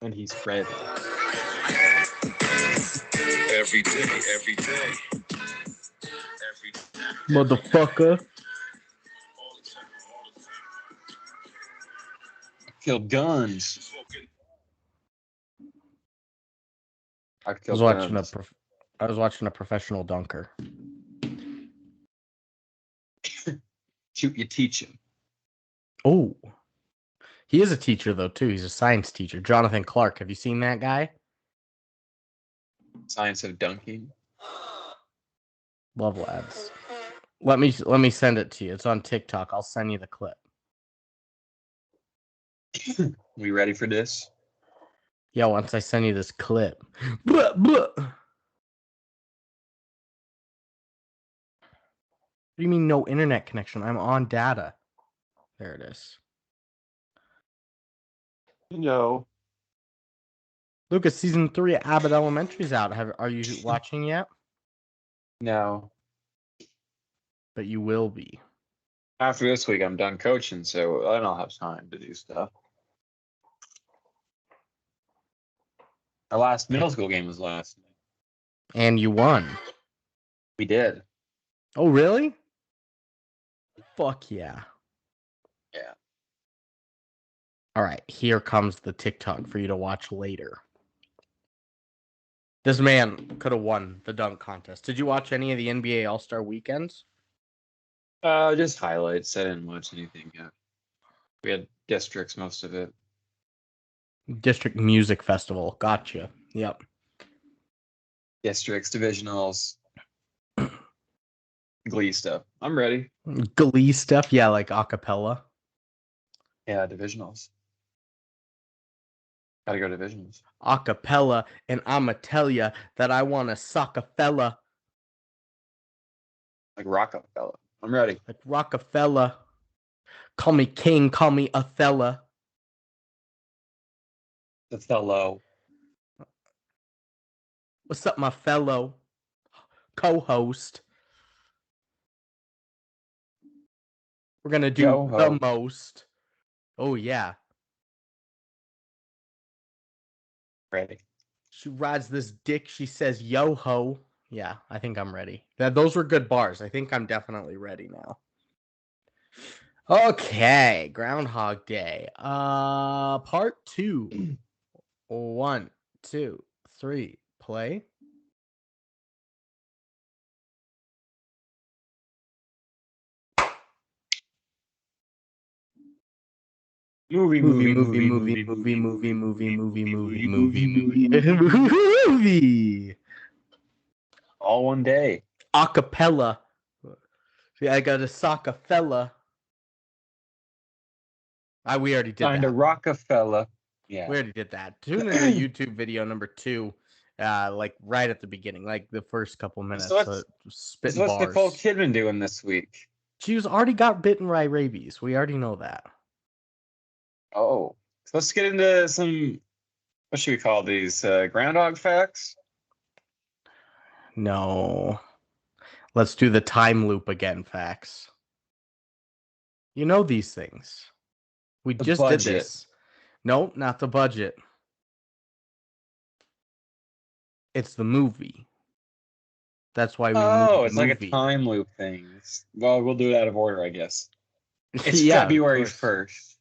And he's ready. Every day, every day, every day. Motherfucker. Killed guns. I I was killed watching guns. I was watching a professional dunker. Shoot, you teach him. Oh. He is a teacher though too. He's a science teacher. Jonathan Clark. Have you seen that guy? Science of dunking. Love lads. Let me send it to you. It's on TikTok. I'll send you the clip. We ready for this? Yeah, once I send you this clip. Blah, blah. What do you mean no internet connection? I'm on data. There it is. No. Lucas, season 3 of Abbott Elementary's out. Are you watching yet? No. But you will be. After this week, I'm done coaching, so I don't have time to do stuff. Our last middle school game was last night. And you won. We did. Oh, really? Fuck yeah. Yeah. All right, here comes the TikTok for you to watch later. This man could have won the dunk contest. Did you watch any of the NBA All-Star weekends? Just highlights. I didn't watch anything yet. We had districts, most of it. District Music Festival. Gotcha. Yep. Districts, divisionals, Glee stuff. I'm ready. Glee stuff. Yeah, like acapella. Yeah, divisionals. Gotta go divisionals. Acapella, and I'ma tell ya that I want to sock a fella. Like Rockefeller. I'm ready. Like Rockefeller. Call me king, call me Othello. Othello. What's up, my fellow co-host? We're gonna do Yo-ho. the most. Oh yeah. Ready. She rides this dick. She says, "Yo ho." Yeah, I think I'm ready. Those were good bars. I think I'm definitely ready now. Okay, Groundhog Day. Part 2. 1, 2, 3. Play. Movie. All one day. Acapella. Yeah, I got a sock a fella. We already did Signed a that. Rockefeller. Yeah. We already did that. Tune into YouTube video number 2, like right at the beginning, like the first couple minutes. So spitting what's bars. Nicole Kidman doing this week? She was already got bitten by rabies. We already know that. Oh, so let's get into some. What should we call these? Groundhog facts. No. Let's do the time loop again, facts. You know these things. We just did this. No, not the budget. It's the movie. That's why we moved it's the like movie. a time loop thing. Well, we'll do it out of order, I guess. It's Yeah, February 1st.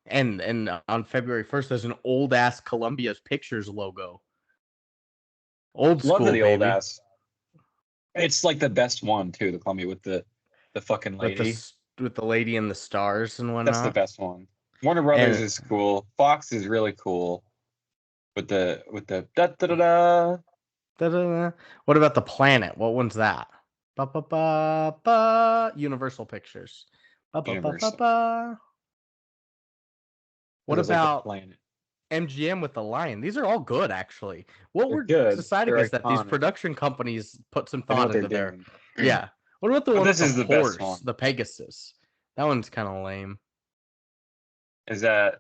And on February 1st, there's an old ass Columbia's Pictures logo. Old school, Love the baby. old ass. It's like the best one too. The Columbia with the fucking lady. With the lady and the stars and whatnot. That's the best one. Warner Brothers is cool. Fox is really cool. With the da da da da. Da-da-da. What about the planet? What one's that? Ba-ba-ba-ba. Universal Pictures. Ba-ba-ba-ba-ba. What about MGM with the lion? These are all good, actually. What we're deciding is that these production companies put some thought into their. Yeah. What about the one with the horse, the Pegasus? That one's kind of lame. Is that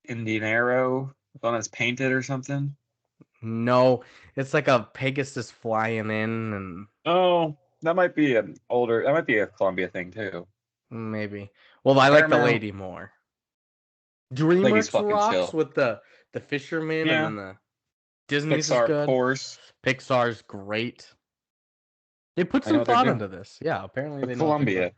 Indian Arrow? The one that's painted or something? No, it's like a Pegasus flying in and. Oh, that might be an older. That might be a Columbia thing too. Maybe. Well, I like the lady more. DreamWorks rocks with the Fisherman, and then the Disney's Pixar, is good. Of course. Pixar's great. They put some thought into this. Yeah, apparently they know. Columbia.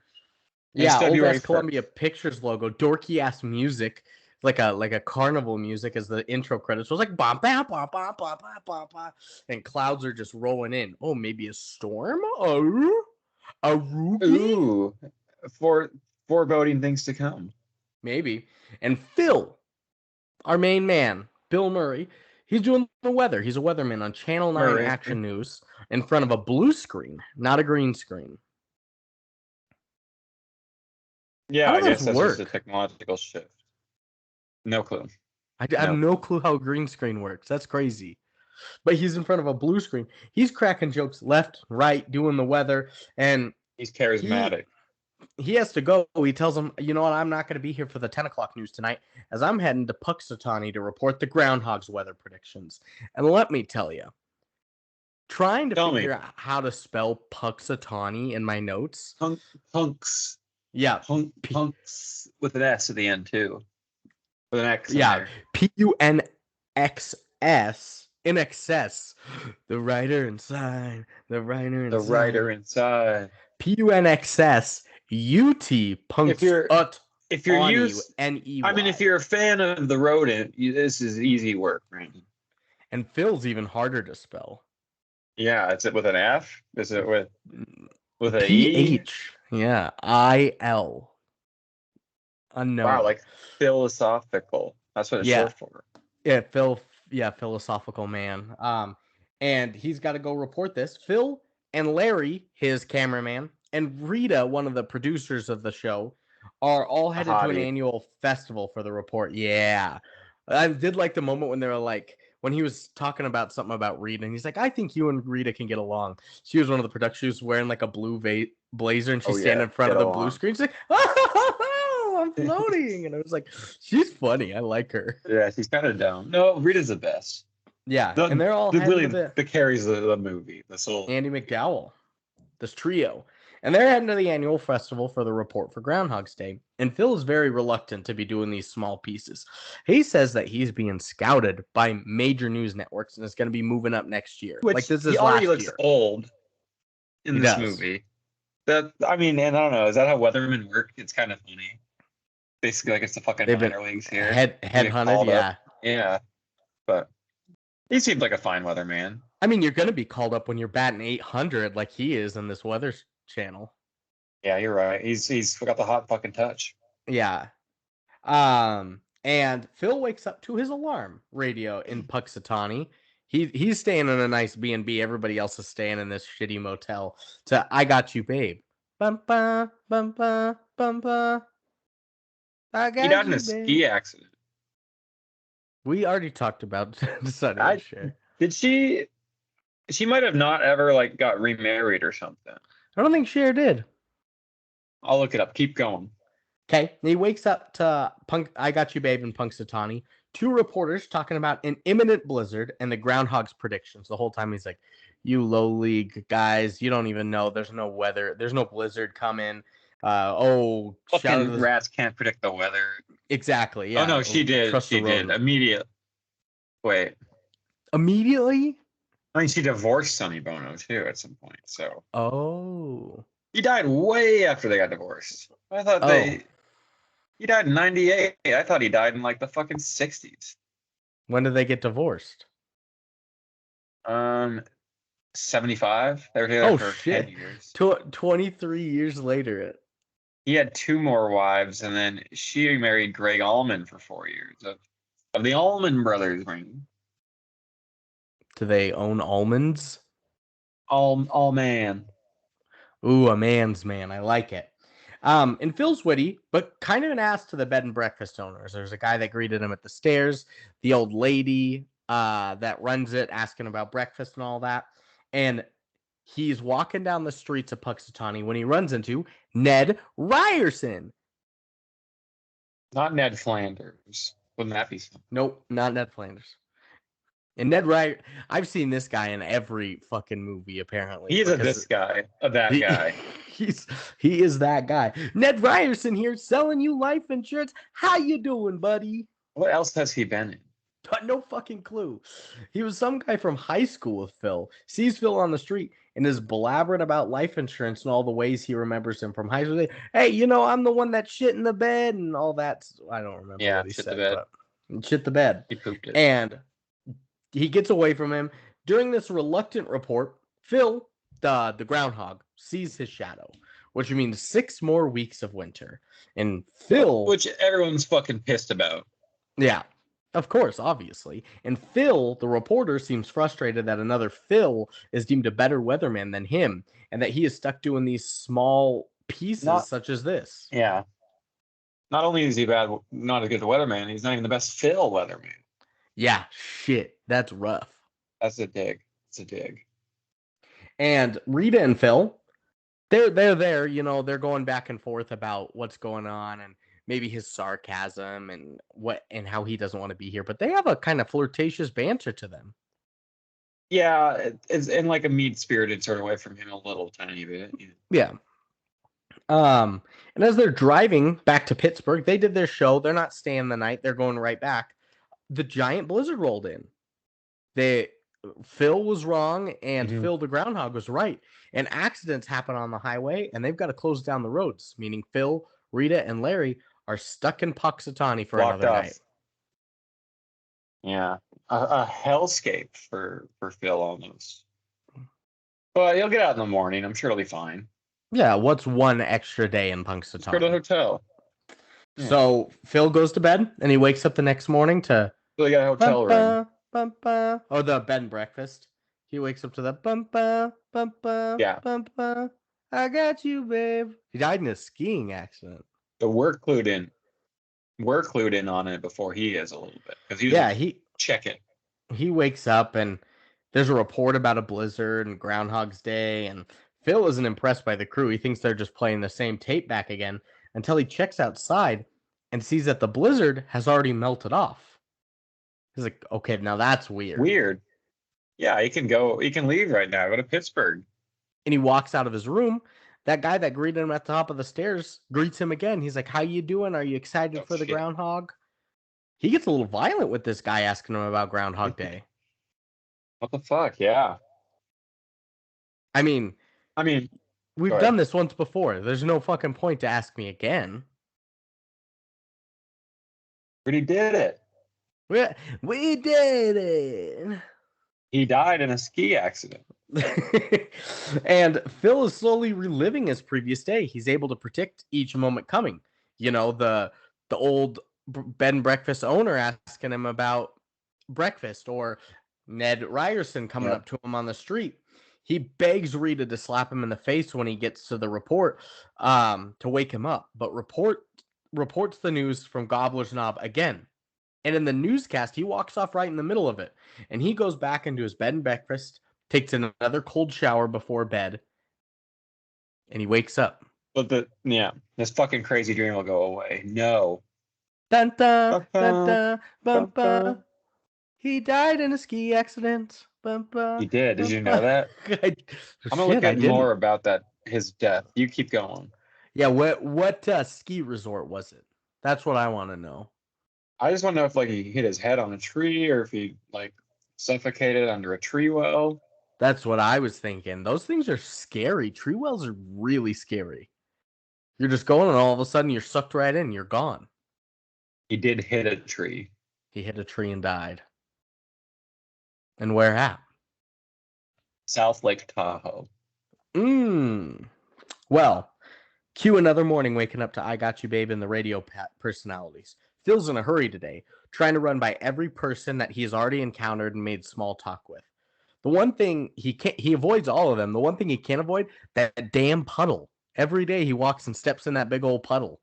Yeah, old ass Columbia Pictures logo, dorky ass music, like a carnival music as the intro credits. So it was like bam bam bam bam bam bam bam bam, and clouds are just rolling in. Oh, maybe a storm? A rupee? Ooh, foreboding things to come. Maybe. And Phil, our main man, Bill Murray, he's doing the weather. He's a weatherman on Channel 9 Action News in front of a blue screen, not a green screen. Yeah, I guess that's just a technological shift. No clue. I have no clue how a green screen works. That's crazy. But he's in front of a blue screen. He's cracking jokes left, right, doing the weather, and he's charismatic. He has to go. He tells him, you know what, I'm not going to be here for the 10 o'clock news tonight, as I'm heading to Punxsutawney to report the Groundhogs weather predictions. And let me tell you, trying to figure out how to spell Punxsutawney in my notes. Punks. Yeah. Punks with an S at the end, too. With an X. Yeah. Punxs. In excess. The writer inside. The writer inside. The writer inside. Punxs. UT. If you're used, N-E-Y. I mean, if you're a fan of the rodent, this is easy work, Brandon. And Phil's even harder to spell. Yeah, is it with an F? Is it with an P-H? Yeah, I-L. Unknown. Wow, like philosophical. That's what it's short for. Yeah, philosophical man. And he's got to go report this. Phil and Larry, his cameraman, and Rita, one of the producers of the show, are all headed to an annual festival for the report. Yeah. I did like the moment when they were like, when he was talking about something about Rita, and he's like, I think you and Rita can get along. She was one of the producers. She was wearing like a blue blazer, and she's standing in front of the blue screen. She's like, oh, I'm floating. And I was like, she's funny. I like her. Yeah, she's kind of dumb. No, Rita's the best. Yeah, and they're all that carries the movie. This whole Andy McDowell, this trio. And they're heading to the annual festival for the report for Groundhog's Day. And Phil is very reluctant to be doing these small pieces. He says that he's being scouted by major news networks and is going to be moving up next year. Which, like this is he already looks old in this movie. And I don't know. Is that how weathermen work? It's kind of funny. Basically, like it's the fucking minor leagues here. Headhunted, yeah. Yeah. But he seemed like a fine weatherman. I mean, you're going to be called up when you're batting 800 like he is in this weather channel. Yeah, you're right. He's got the hot fucking touch. Yeah. And Phil wakes up to his alarm radio in Punxsutawney. He's staying in a nice B&B. Everybody else is staying in this shitty motel. To I Got You, Babe. Bum, ba, bum, ba, bum, ba. I got he died in a ski accident. We already talked about Sonny and Cher. Did she? She might have not ever like got remarried or something. I don't think Cher did. I'll look it up. Keep going. Okay. He wakes up to I Got You, Babe in Punxsutawney. Two reporters talking about an imminent blizzard and the Groundhog's predictions. The whole time he's like, you low league guys, you don't even know. There's no weather. There's no blizzard coming. Fucking rats can't predict the weather. Exactly. Yeah. Oh no, she did. She did. Immediately. Wait. Immediately? I mean, she divorced Sonny Bono too at some point. So. Oh. He died way after they got divorced. I thought he died in 98. I thought he died in like the fucking 60s. When did they get divorced? 75. They were together for shit. 10 years. 23 years later. He had two more wives, and then she married Greg Allman for 4 years of the Allman Brothers ring. Do they own almonds? All man. Ooh, a man's man. I like it. And Phil's witty, but kind of an ass to the bed and breakfast owners. There's a guy that greeted him at the stairs, the old lady that runs it, asking about breakfast and all that. And he's walking down the streets of Punxsutawney when he runs into Ned Ryerson. Not Ned Flanders. Wouldn't that be something? Nope, not Ned Flanders. And Ned Ryerson, I've seen this guy in every fucking movie, apparently. He's this guy, that guy. He is that guy. Ned Ryerson here, selling you life insurance. How you doing, buddy? What else has he been in? No fucking clue. He was some guy from high school with Phil. Sees Phil on the street and is blabbering about life insurance and all the ways he remembers him from high school. Hey, I'm the one that shit in the bed and all that. I don't remember what he said. Shit the bed. He pooped it. And he gets away from him. During this reluctant report, Phil, the groundhog, sees his shadow, which means 6 more weeks of winter. And Phil... Which everyone's fucking pissed about. Yeah. Of course, obviously. And Phil, the reporter, seems frustrated that another Phil is deemed a better weatherman than him, and that he is stuck doing these small pieces such as this. Yeah. Not only is he not a good weatherman, he's not even the best Phil weatherman. Yeah, shit. That's rough. That's a dig. It's a dig. And Rita and Phil, they're there, they're going back and forth about what's going on and maybe his sarcasm and how he doesn't want to be here, but they have a kind of flirtatious banter to them. Yeah, it's in like a mean-spirited sort of way from him a little tiny bit. Yeah. And as they're driving back to Pittsburgh, they did their show. They're not staying the night. They're going right back. The giant blizzard rolled in. Phil was wrong, and Phil the groundhog was right. And accidents happen on the highway, and they've got to close down the roads, meaning Phil, Rita, and Larry are stuck in Puxatawny for another night. Yeah, a hellscape for Phil almost. But he'll get out in the morning. I'm sure he'll be fine. Yeah, what's one extra day in Puxatawny? Let's go to the hotel. Yeah. So Phil goes to bed, and he wakes up the next morning to... So they got a hotel room. Oh, the bed and breakfast. He wakes up to the bumpa, bumpa. I got you, babe. He died in a skiing accident. So we're clued in on it before he is a little bit. Because check it. He wakes up and there's a report about a blizzard and Groundhog's Day, and Phil isn't impressed by the crew. He thinks they're just playing the same tape back again until he checks outside and sees that the blizzard has already melted off. He's like, okay, now that's weird. Weird. Yeah, he can leave right now, go to Pittsburgh. And he walks out of his room. That guy that greeted him at the top of the stairs greets him again. He's like, how you doing? Are you excited for the groundhog? He gets a little violent with this guy asking him about Groundhog Day. What the fuck? Yeah. I mean, we've done this once before. There's no fucking point to ask me again. But he did it. We did it. He died in a ski accident. And Phil is slowly reliving his previous day. He's able to predict each moment coming. The old bed and breakfast owner asking him about breakfast, or Ned Ryerson coming up to him on the street. He begs Rita to slap him in the face when he gets to the report to wake him up, but reports the news from Gobbler's Knob again. And in the newscast, he walks off right in the middle of it. And he goes back into his bed and breakfast, takes another cold shower before bed, and he wakes up. But this fucking crazy dream will go away. No. Dun, dun, dun, dun, bum, bum. He died in a ski accident. Bum, bum, he did. Did you know that? I'm gonna look at more about his death. You keep going. Yeah. What ski resort was it? That's what I want to know. I just want to know if he hit his head on a tree or if he suffocated under a tree well. That's what I was thinking. Those things are scary. Tree wells are really scary. You're just going and all of a sudden you're sucked right in. You're gone. He did hit a tree. He hit a tree and died. And where at? South Lake Tahoe. Well, cue another morning waking up to I Got You Babe and the radio personalities. Phil's in a hurry today, trying to run by every person that he's already encountered and made small talk with. The one thing he avoids all of them. The one thing he can't avoid, that damn puddle. Every day he walks and steps in that big old puddle.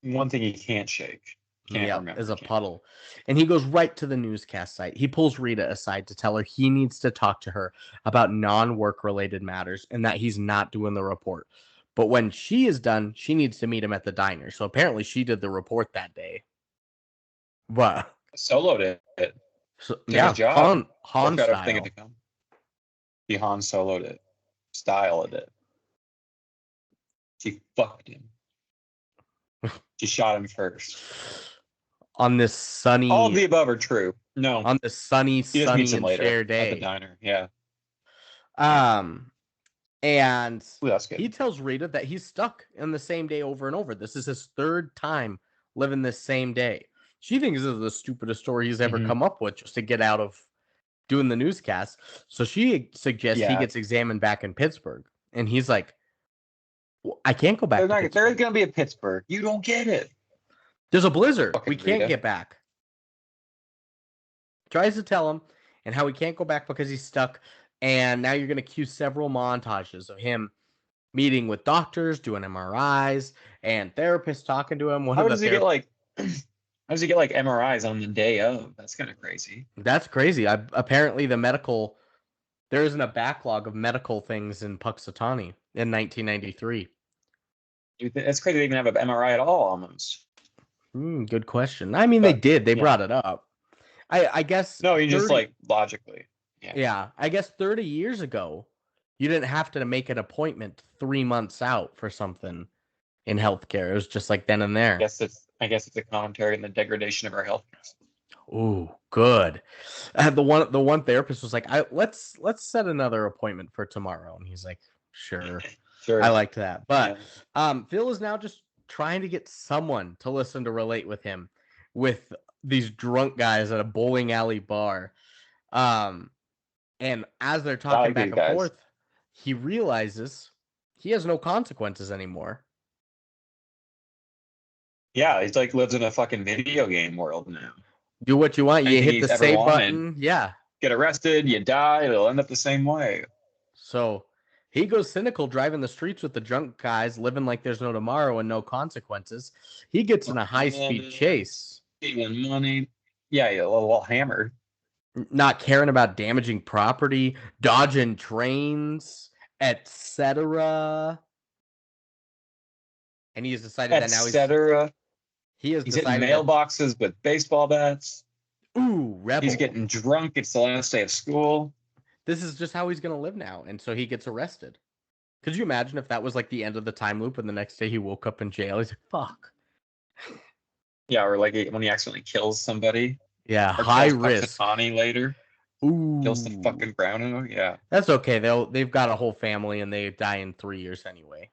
One thing he can't shake. Is a puddle. And he goes right to the newscast site. He pulls Rita aside to tell her he needs to talk to her about non-work related matters and that he's not doing the report. But when she is done, she needs to meet him at the diner. So apparently she did the report that day. What? Soloed it. So, yeah, job. Han style. He Han soloed it, styled it. She fucked him. She shot him first. On this sunny. All of the above are true. No. On the sunny and Cher day at the diner. Yeah. And Ooh, that's good. He tells Rita that he's stuck in the same day over and over. This is his third time living this same day. She thinks this is the stupidest story he's ever come up with just to get out of doing the newscast. So she suggests he gets examined back in Pittsburgh. And he's like, well, I can't go back. There's going to be a Pittsburgh. You don't get it. There's a blizzard. We can't get back. Tries to tell him and how he can't go back because he's stuck. And now you're going to cue several montages of him meeting with doctors, doing MRIs, and therapists talking to him. How does he get like MRIs on the day of? That's kind of crazy. That's crazy. Apparently there isn't a backlog of medical things in Puxatawny in 1993. It's crazy they even have an MRI at all, almost. Good question. I mean, they did. They brought it up. I guess. No, you just like logically. Yeah. I guess 30 years ago, you didn't have to make an appointment 3 months out for something in healthcare. It was just like then and there. I guess it's a commentary on the degradation of our healthcare. Ooh, good. The one therapist was like, let's set another appointment for tomorrow, and he's like, sure. Sure. I liked that. But Phil is now just trying to get someone to listen to relate with him with these drunk guys at a bowling alley bar. And as they're talking back and forth, he realizes he has no consequences anymore. Yeah, he's like lives in a fucking video game world now. Do what you want. You hit the save button. Yeah. Get arrested, you die, it'll end up the same way. So he goes cynical, driving the streets with the drunk guys, living like there's no tomorrow and no consequences. He gets in a high-speed chase. Stealing money. Yeah, a little hammered. Not caring about damaging property, dodging trains, etc. And he has decided that now he's hitting mailboxes with baseball bats. Ooh, rebel. He's getting drunk. It's the last day of school. This is just how he's going to live now. And so he gets arrested. Could you imagine if that was like the end of the time loop and the next day he woke up in jail? He's like, fuck. Yeah, or like when he accidentally kills somebody. Yeah, high risk. Sonny later. Ooh. Kills the fucking Groundhog. Yeah. That's okay. They've got a whole family and they die in 3 years anyway.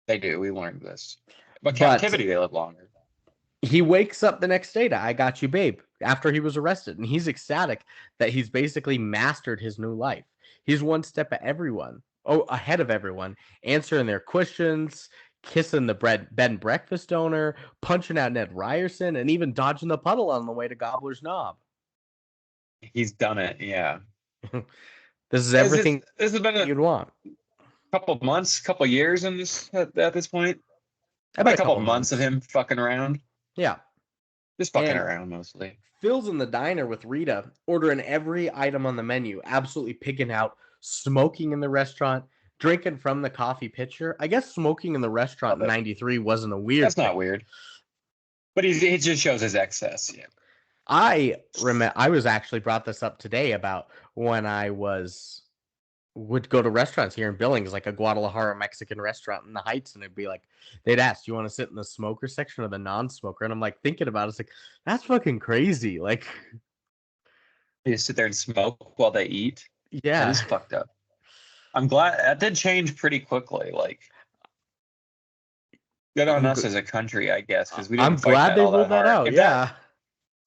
They do. We learned this. But captivity, they live longer. He wakes up the next day to I Got You, Babe, after he was arrested. And he's ecstatic that he's basically mastered his new life. He's one step ahead of everyone, answering their questions, kissing the bed and breakfast owner, punching out Ned Ryerson, and even dodging the puddle on the way to Gobbler's Knob. He's done it, yeah. This is everything this has been you'd want. Couple months, couple years in this at this point. About a couple months of him fucking around. Yeah. Just fucking around mostly. Phil's in the diner with Rita, ordering every item on the menu, absolutely picking out, smoking in the restaurant, drinking from the coffee pitcher. I guess smoking in the restaurant in 93 wasn't a weird That's not weird. But he just shows his excess, yeah. I was actually brought this up today about when I would go to restaurants here in Billings, like a Guadalajara Mexican restaurant in the Heights, and it'd be like, they'd ask, do you want to sit in the smoker section or the non-smoker? And I'm like thinking about it, it's like, that's fucking crazy. Like, they just sit there and smoke while they eat. Yeah. That is fucked up. I'm glad that did change pretty quickly. Like, good on us as a country, I guess, because we didn't. I'm glad they rolled that out.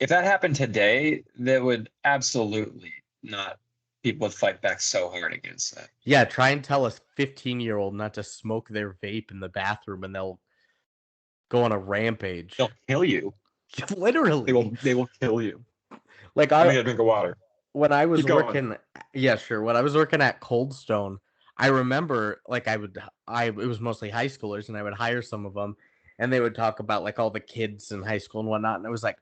If that happened today, that would absolutely not. People would fight back so hard against that. Yeah, try and tell a 15-year-old not to smoke their vape in the bathroom, and they'll go on a rampage. They'll kill you. Literally, they will kill you. Like I need a drink of water. When I was working, when I was working at Cold Stone, I remember like it was mostly high schoolers, and I would hire some of them, and they would talk about like all the kids in high school and whatnot, and I was like,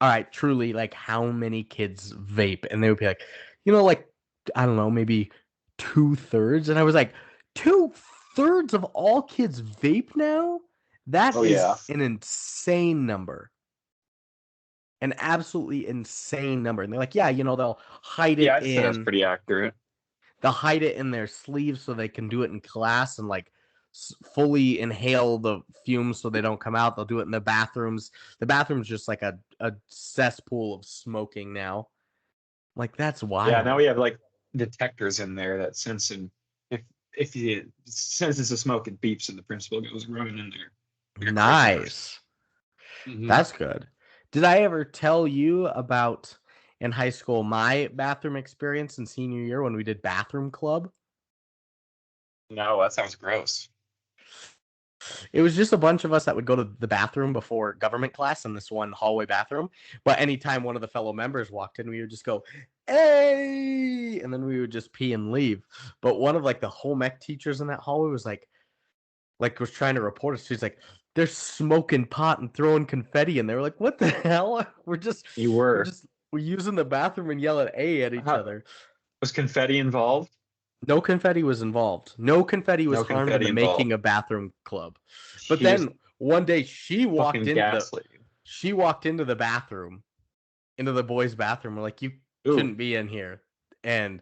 all right, truly, like how many kids vape? And they would be like, like, I don't know, maybe 2/3. And I was like, 2/3 of all kids vape now? That is an insane number. an absolutely insane number. And they're like, yeah, they'll hide it yeah, I'd say that's pretty accurate. They'll hide it in their sleeves so they can do it in class and like fully inhale the fumes so they don't come out. They'll do it in the bathrooms. The bathroom's just like a cesspool of smoking now. Like, that's wild. Yeah, now we have like detectors in there that sense, and if you senses the smoke, it beeps and the principal goes running in there. Nice. Mm-hmm. That's good. Did I ever tell you about in high school my bathroom experience in senior year when we did bathroom club? No, that sounds gross. It was just a bunch of us that would go to the bathroom before government class in this one hallway bathroom. But anytime one of the fellow members walked in, we would just go, hey, and then we would just pee and leave. But one of like the home ec teachers in that hallway was was trying to report us. She's like, they're smoking pot and throwing confetti, and they were like, what the hell? We're using the bathroom and yell at each other. Was confetti involved? No confetti was involved. No confetti was harmed in the making of bathroom club. But then one day she walked into the bathroom, into the boys' bathroom. We're like, you shouldn't be in here. And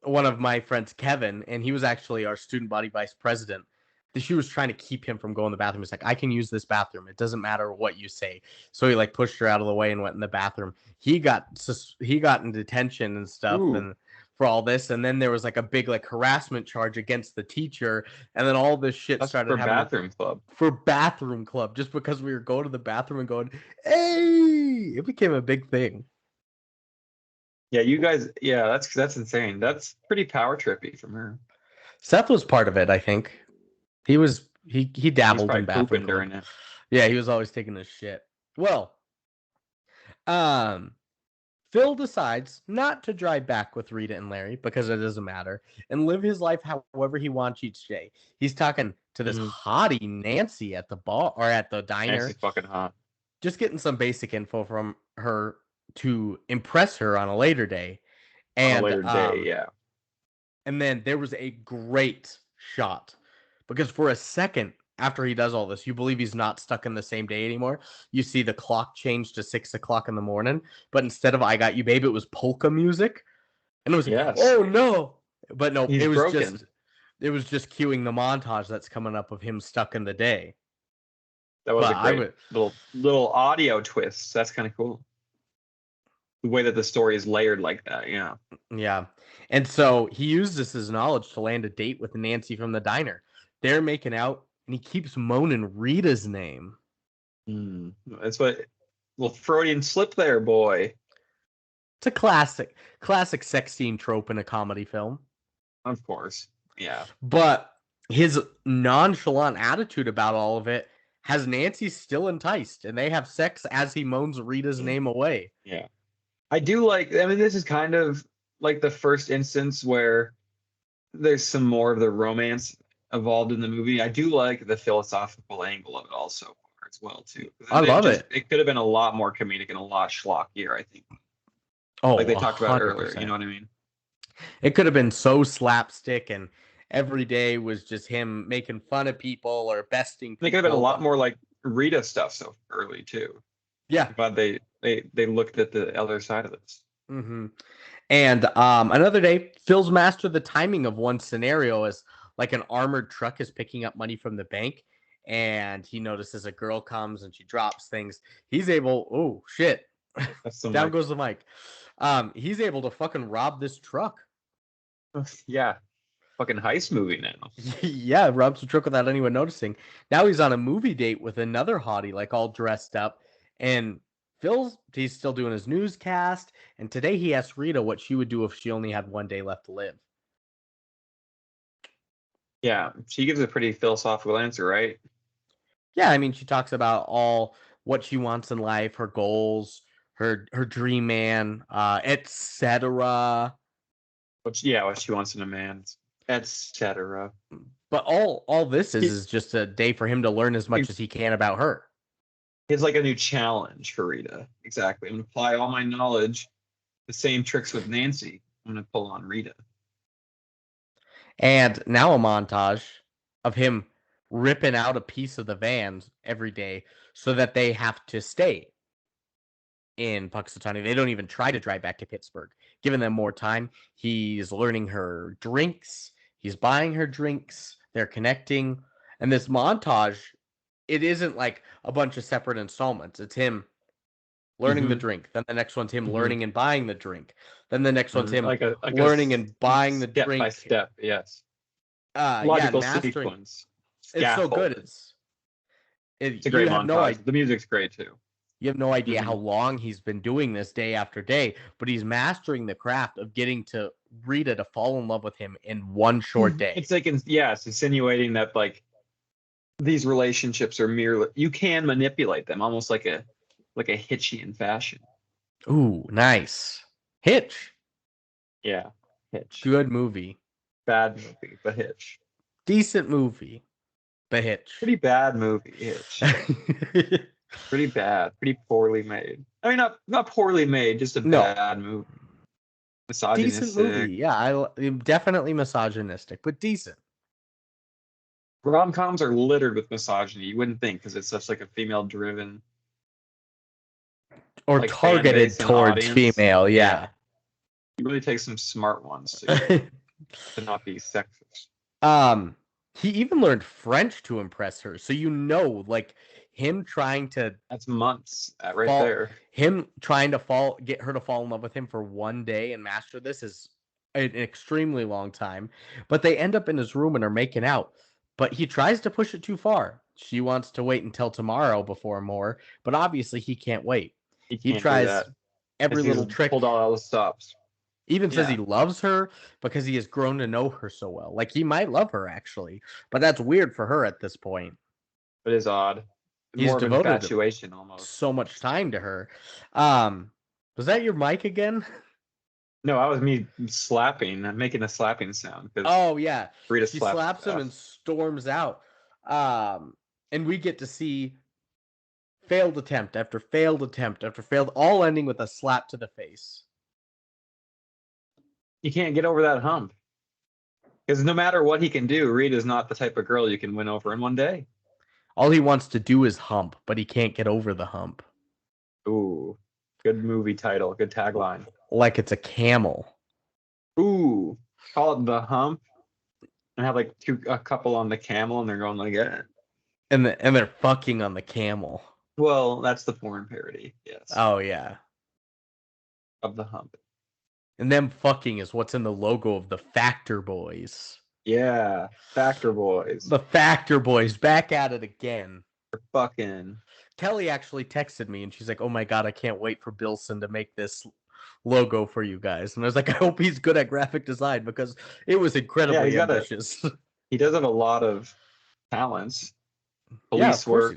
one of my friends, Kevin, and he was actually our student body vice president. She was trying to keep him from going to the bathroom. He's like, I can use this bathroom. It doesn't matter what you say. So he like pushed her out of the way and went in the bathroom. He got in detention and stuff and for all this. And then there was like a big like harassment charge against the teacher. And then all this shit started happening for bathroom club just because we were going to the bathroom and going, hey, it became a big thing. Yeah, you guys. Yeah, that's insane. That's pretty power trippy from her. Seth was part of it, I think. He dabbled in bathroom during it. Yeah, he was always taking his shit. Well, Phil decides not to drive back with Rita and Larry because it doesn't matter and live his life however he wants each day. He's talking to this hottie Nancy at the bar or at the diner. Nancy's fucking hot. Just getting some basic info from her to impress her on a later day. And yeah. And then there was a great shot because for a second after he does all this, you believe he's not stuck in the same day anymore. You see the clock change to 6 o'clock in the morning, but instead of "I Got You, Babe," it was polka music, and it was oh no! But no, it was just cueing the montage that's coming up of him stuck in the day. That was a great little audio twist. That's kind of cool. The way that the story is layered like that, yeah. Yeah, and so he used this as knowledge to land a date with Nancy from the diner. They're making out. And he keeps moaning Rita's name. That's what little Freudian slip there, boy. It's a classic sex scene trope in a comedy film. Of course, yeah. But his nonchalant attitude about all of it has Nancy still enticed, and they have sex as he moans Rita's name away. Yeah, I do like. I mean, this is kind of like the first instance where there's some more of the romance involved in the movie. I do like the philosophical angle of it also as well too. I love it. It could have been a lot more comedic and a lot schlockier, I think. Oh, like they talked about earlier, you know what I mean? It could have been so slapstick and every day was just him making fun of people or besting people. They could have been a lot more like Rita stuff so early too. Yeah. But they looked at the other side of this. Mm-hmm. And another day, Phil's mastered the timing of one scenario as like an armored truck is picking up money from the bank, and he notices a girl comes and she drops things. He's able, oh shit, down goes the mic. He's able to fucking rob this truck. Yeah, fucking heist movie now. Yeah, robs the truck without anyone noticing. Now he's on a movie date with another hottie, like all dressed up, and he's still doing his newscast. And today he asked Rita what she would do if she only had one day left to live. Yeah, she gives a pretty philosophical answer, right? Yeah, I mean, she talks about all what she wants in life, her goals, her dream man, etc. What she wants in a man, etc. But all this is just a day for him to learn as much as he can about her. It's like a new challenge for Rita. Exactly. I'm going to apply all my knowledge, the same tricks with Nancy. I'm going to pull on Rita. And now a montage of him ripping out a piece of the van every day so that they have to stay. in Punxsutawney. They don't even try to drive back to Pittsburgh. Giving them more time. He's learning her drinks. He's buying her drinks. They're connecting. And this montage, it isn't like a bunch of separate installments. It's him learning the drink. Then the next one's him learning and buying the drink. Then the next one's him learning and buying the drink. Step by step, yes. Logical sequence. It's so good. It's a great montage. The music's great too. You have no idea how long he's been doing this day after day, but he's mastering the craft of getting to Rita to fall in love with him in one short day. It's like, it's insinuating that like these relationships are merely, you can manipulate them almost like a Hitchian fashion. Ooh, nice. Hitch. Yeah, Hitch. Good movie. Bad movie, but Hitch. Decent movie, but Hitch. Pretty bad movie, Hitch. Pretty bad, pretty poorly made. I mean, not poorly made, just a bad movie. Misogynistic. Decent movie, yeah. I'm definitely misogynistic, but decent. Rom-coms are littered with misogyny. You wouldn't think, because it's such like a female-driven or like targeted towards female. Yeah. You really take some smart ones to not be sexist. He even learned French to impress her, so like him trying to. That's months there. Him trying to get her to fall in love with him for one day and master this is an extremely long time. But they end up in his room and are making out. But he tries to push it too far. She wants to wait until tomorrow before more, but obviously he can't wait. He tries every little trick. Pulled all the stops. Even says he loves her because he has grown to know her so well. Like he might love her actually, but that's weird for her at this point. It is odd. He's more devoted of infatuation almost. So much time to her. Was that your mic again? No, that was me slapping. I'm making a slapping sound. Oh yeah, Rita she slaps him and storms out. And we get to see failed attempt after failed attempt after failed, all ending with a slap to the face. You can't get over that hump. Because no matter what he can do, Rita's not the type of girl you can win over in one day. All he wants to do is hump, but he can't get over the hump. Ooh, good movie title, good tagline. Like it's a camel. Ooh, call it The Hump. And have like a couple on the camel, and they're going like that. And they're fucking on the camel. Well, that's the porn parody. Yes. Oh yeah. Of The Hump. And them fucking is what's in the logo of the Factor Boys. Yeah, Factor Boys. The Factor Boys back at it again. They're fucking. Kelly actually texted me and she's like, "Oh my god, I can't wait for Bilson to make this logo for you guys." And I was like, I hope he's good at graphic design because it was incredibly ambitious. He does have a lot of talents. Police work,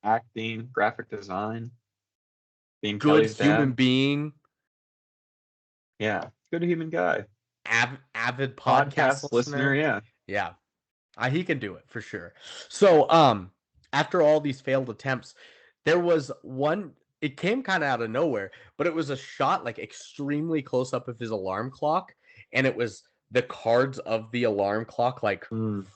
acting, graphic design, being good Kelly's human dad. Being. Yeah, good human guy. Avid podcast listener. Yeah. He can do it for sure. So after all these failed attempts, there was one. It came kind of out of nowhere, but it was a shot like extremely close up of his alarm clock, and it was the cards of the alarm clock like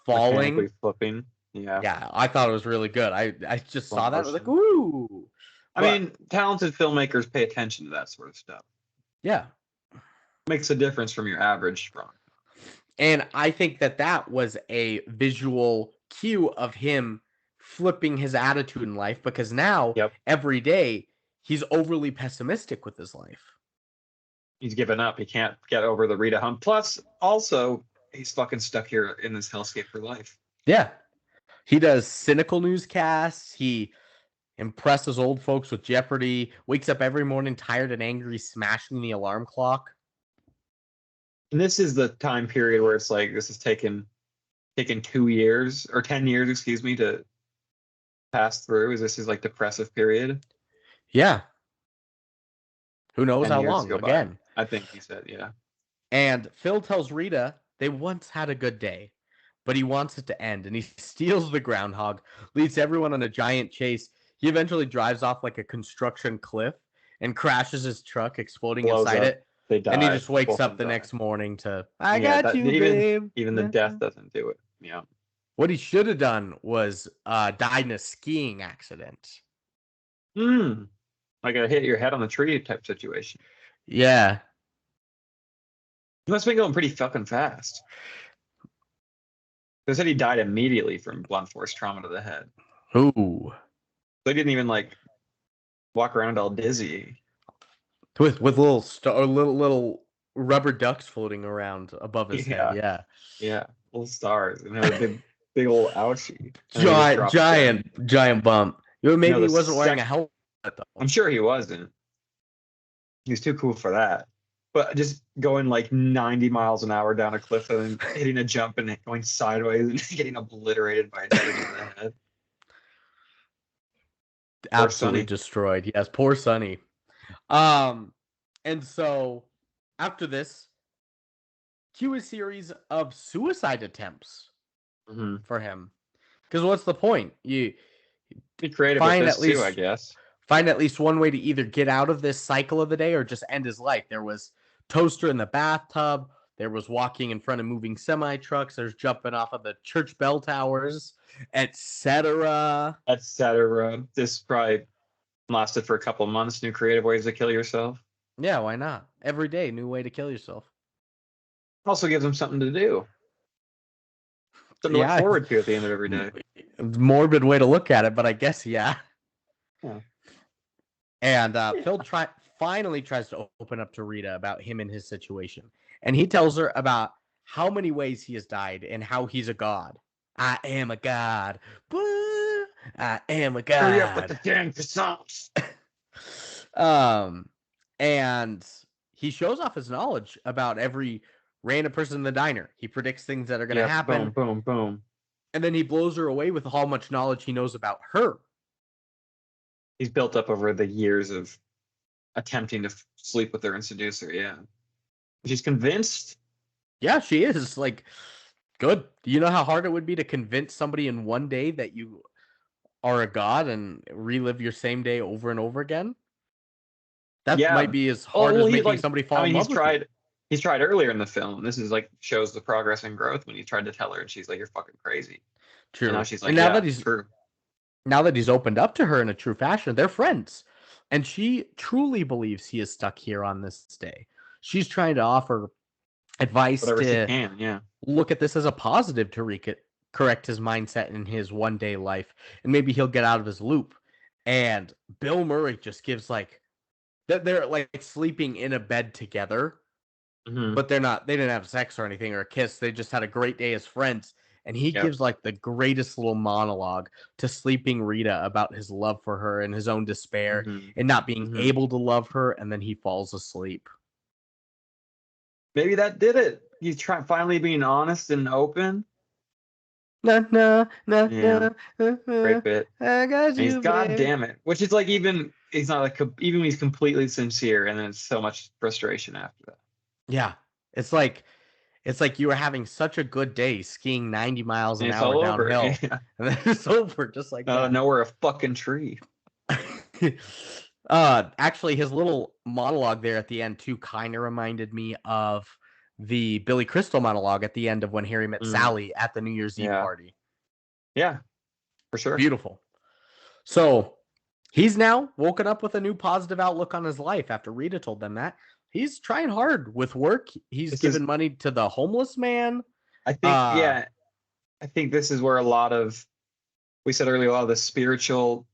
falling, flipping. Yeah, I thought it was really good. I just saw that. I was like, ooh. I mean, talented filmmakers pay attention to that sort of stuff. Yeah. Makes a difference from your average rom. And I think that was a visual cue of him flipping his attitude in life, because now every day he's overly pessimistic with his life. He's given up. He can't get over the Rita hump. Plus, also, he's fucking stuck here in this hellscape for life. Yeah. He does cynical newscasts. He impresses old folks with Jeopardy. Wakes up every morning tired and angry, smashing the alarm clock. And this is the time period where it's like this has taken 2 years or 10 years, excuse me, to pass through. Is this his like depressive period? Yeah. Who knows how long? Again, I think he said, yeah. And Phil tells Rita they once had a good day, but he wants it to end, and he steals the groundhog, leads everyone on a giant chase. He eventually drives off like a construction cliff and crashes his truck, exploding inside it. They die. And he just wakes up the next morning to, I got you, babe. Even the death doesn't do it. Yeah. What he should have done was died in a skiing accident. Like a hit your head on the tree type situation. Yeah. He must have been going pretty fucking fast. They said he died immediately from blunt force trauma to the head. Ooh. They didn't even like walk around all dizzy. With little rubber ducks floating around above his head. Yeah. Yeah. Little stars. And have a big old ouchie. Giant bump. Maybe he wasn't wearing a helmet though. I'm sure he wasn't. He was too cool for that. But just going like 90 miles an hour down a cliff and then hitting a jump and going sideways and getting obliterated by a tree in the head. Absolutely destroyed. Yes, poor Sonny. And so after this, cue a series of suicide attempts for him. Because what's the point? You be creative with this too, I guess. Find at least one way to either get out of this cycle of the day or just end his life. There was toaster in the bathtub. There was walking in front of moving semi trucks. There's jumping off of the church bell towers, etc. This probably lasted for a couple of months. New creative ways to kill yourself. Yeah, why not? Every day, new way to kill yourself. Also gives them something to do. Something to look forward to at the end of every day. Morbid way to look at it, but I guess yeah. And Phil finally tries to open up to Rita about him and his situation. And he tells her about how many ways he has died and how he's a god. I am a god. I am a god. Hurry up with the damn croissants. And he shows off his knowledge about every random person in the diner. He predicts things that are going to happen. Boom, boom, boom. And then he blows her away with how much knowledge he knows about her. He's built up over the years of attempting to sleep with her and seduce her, yeah. She's convinced? Yeah, she is. Like, good. Do you know how hard it would be to convince somebody in one day that you are a god and relive your same day over and over again? That might be as hard as making somebody fall in love with you. He's tried earlier in the film. This is like shows the progress and growth when he tried to tell her and she's like, you're fucking crazy. True. And now she's like, and now that he's opened up to her in a true fashion, they're friends. And she truly believes he is stuck here on this day. She's trying to offer advice to look at this as a positive to correct his mindset in his one-day life. And maybe he'll get out of his loop. And Bill Murray just gives like, they're like sleeping in a bed together. But they didn't have sex or anything or a kiss. They just had a great day as friends. And he gives like the greatest little monologue to sleeping Rita about his love for her and his own despair and not being able to love her. And then he falls asleep. Maybe that did it. He's finally being honest and open. No. Great bit. I got you. He's goddamn it. Which is like even when he's completely sincere and then it's so much frustration after that. Yeah. It's like you were having such a good day skiing 90 miles an hour downhill. Yeah. And then it's over just like that. No, we're a fucking tree. Actually, his little monologue there at the end too kind of reminded me of the Billy Crystal monologue at the end of When Harry Met Sally at the New Year's Eve party. Yeah, for sure. Beautiful. So he's now woken up with a new positive outlook on his life after Rita told them that. He's trying hard with work. He's giving money to the homeless man. I think this is where we said earlier, a lot of the spiritual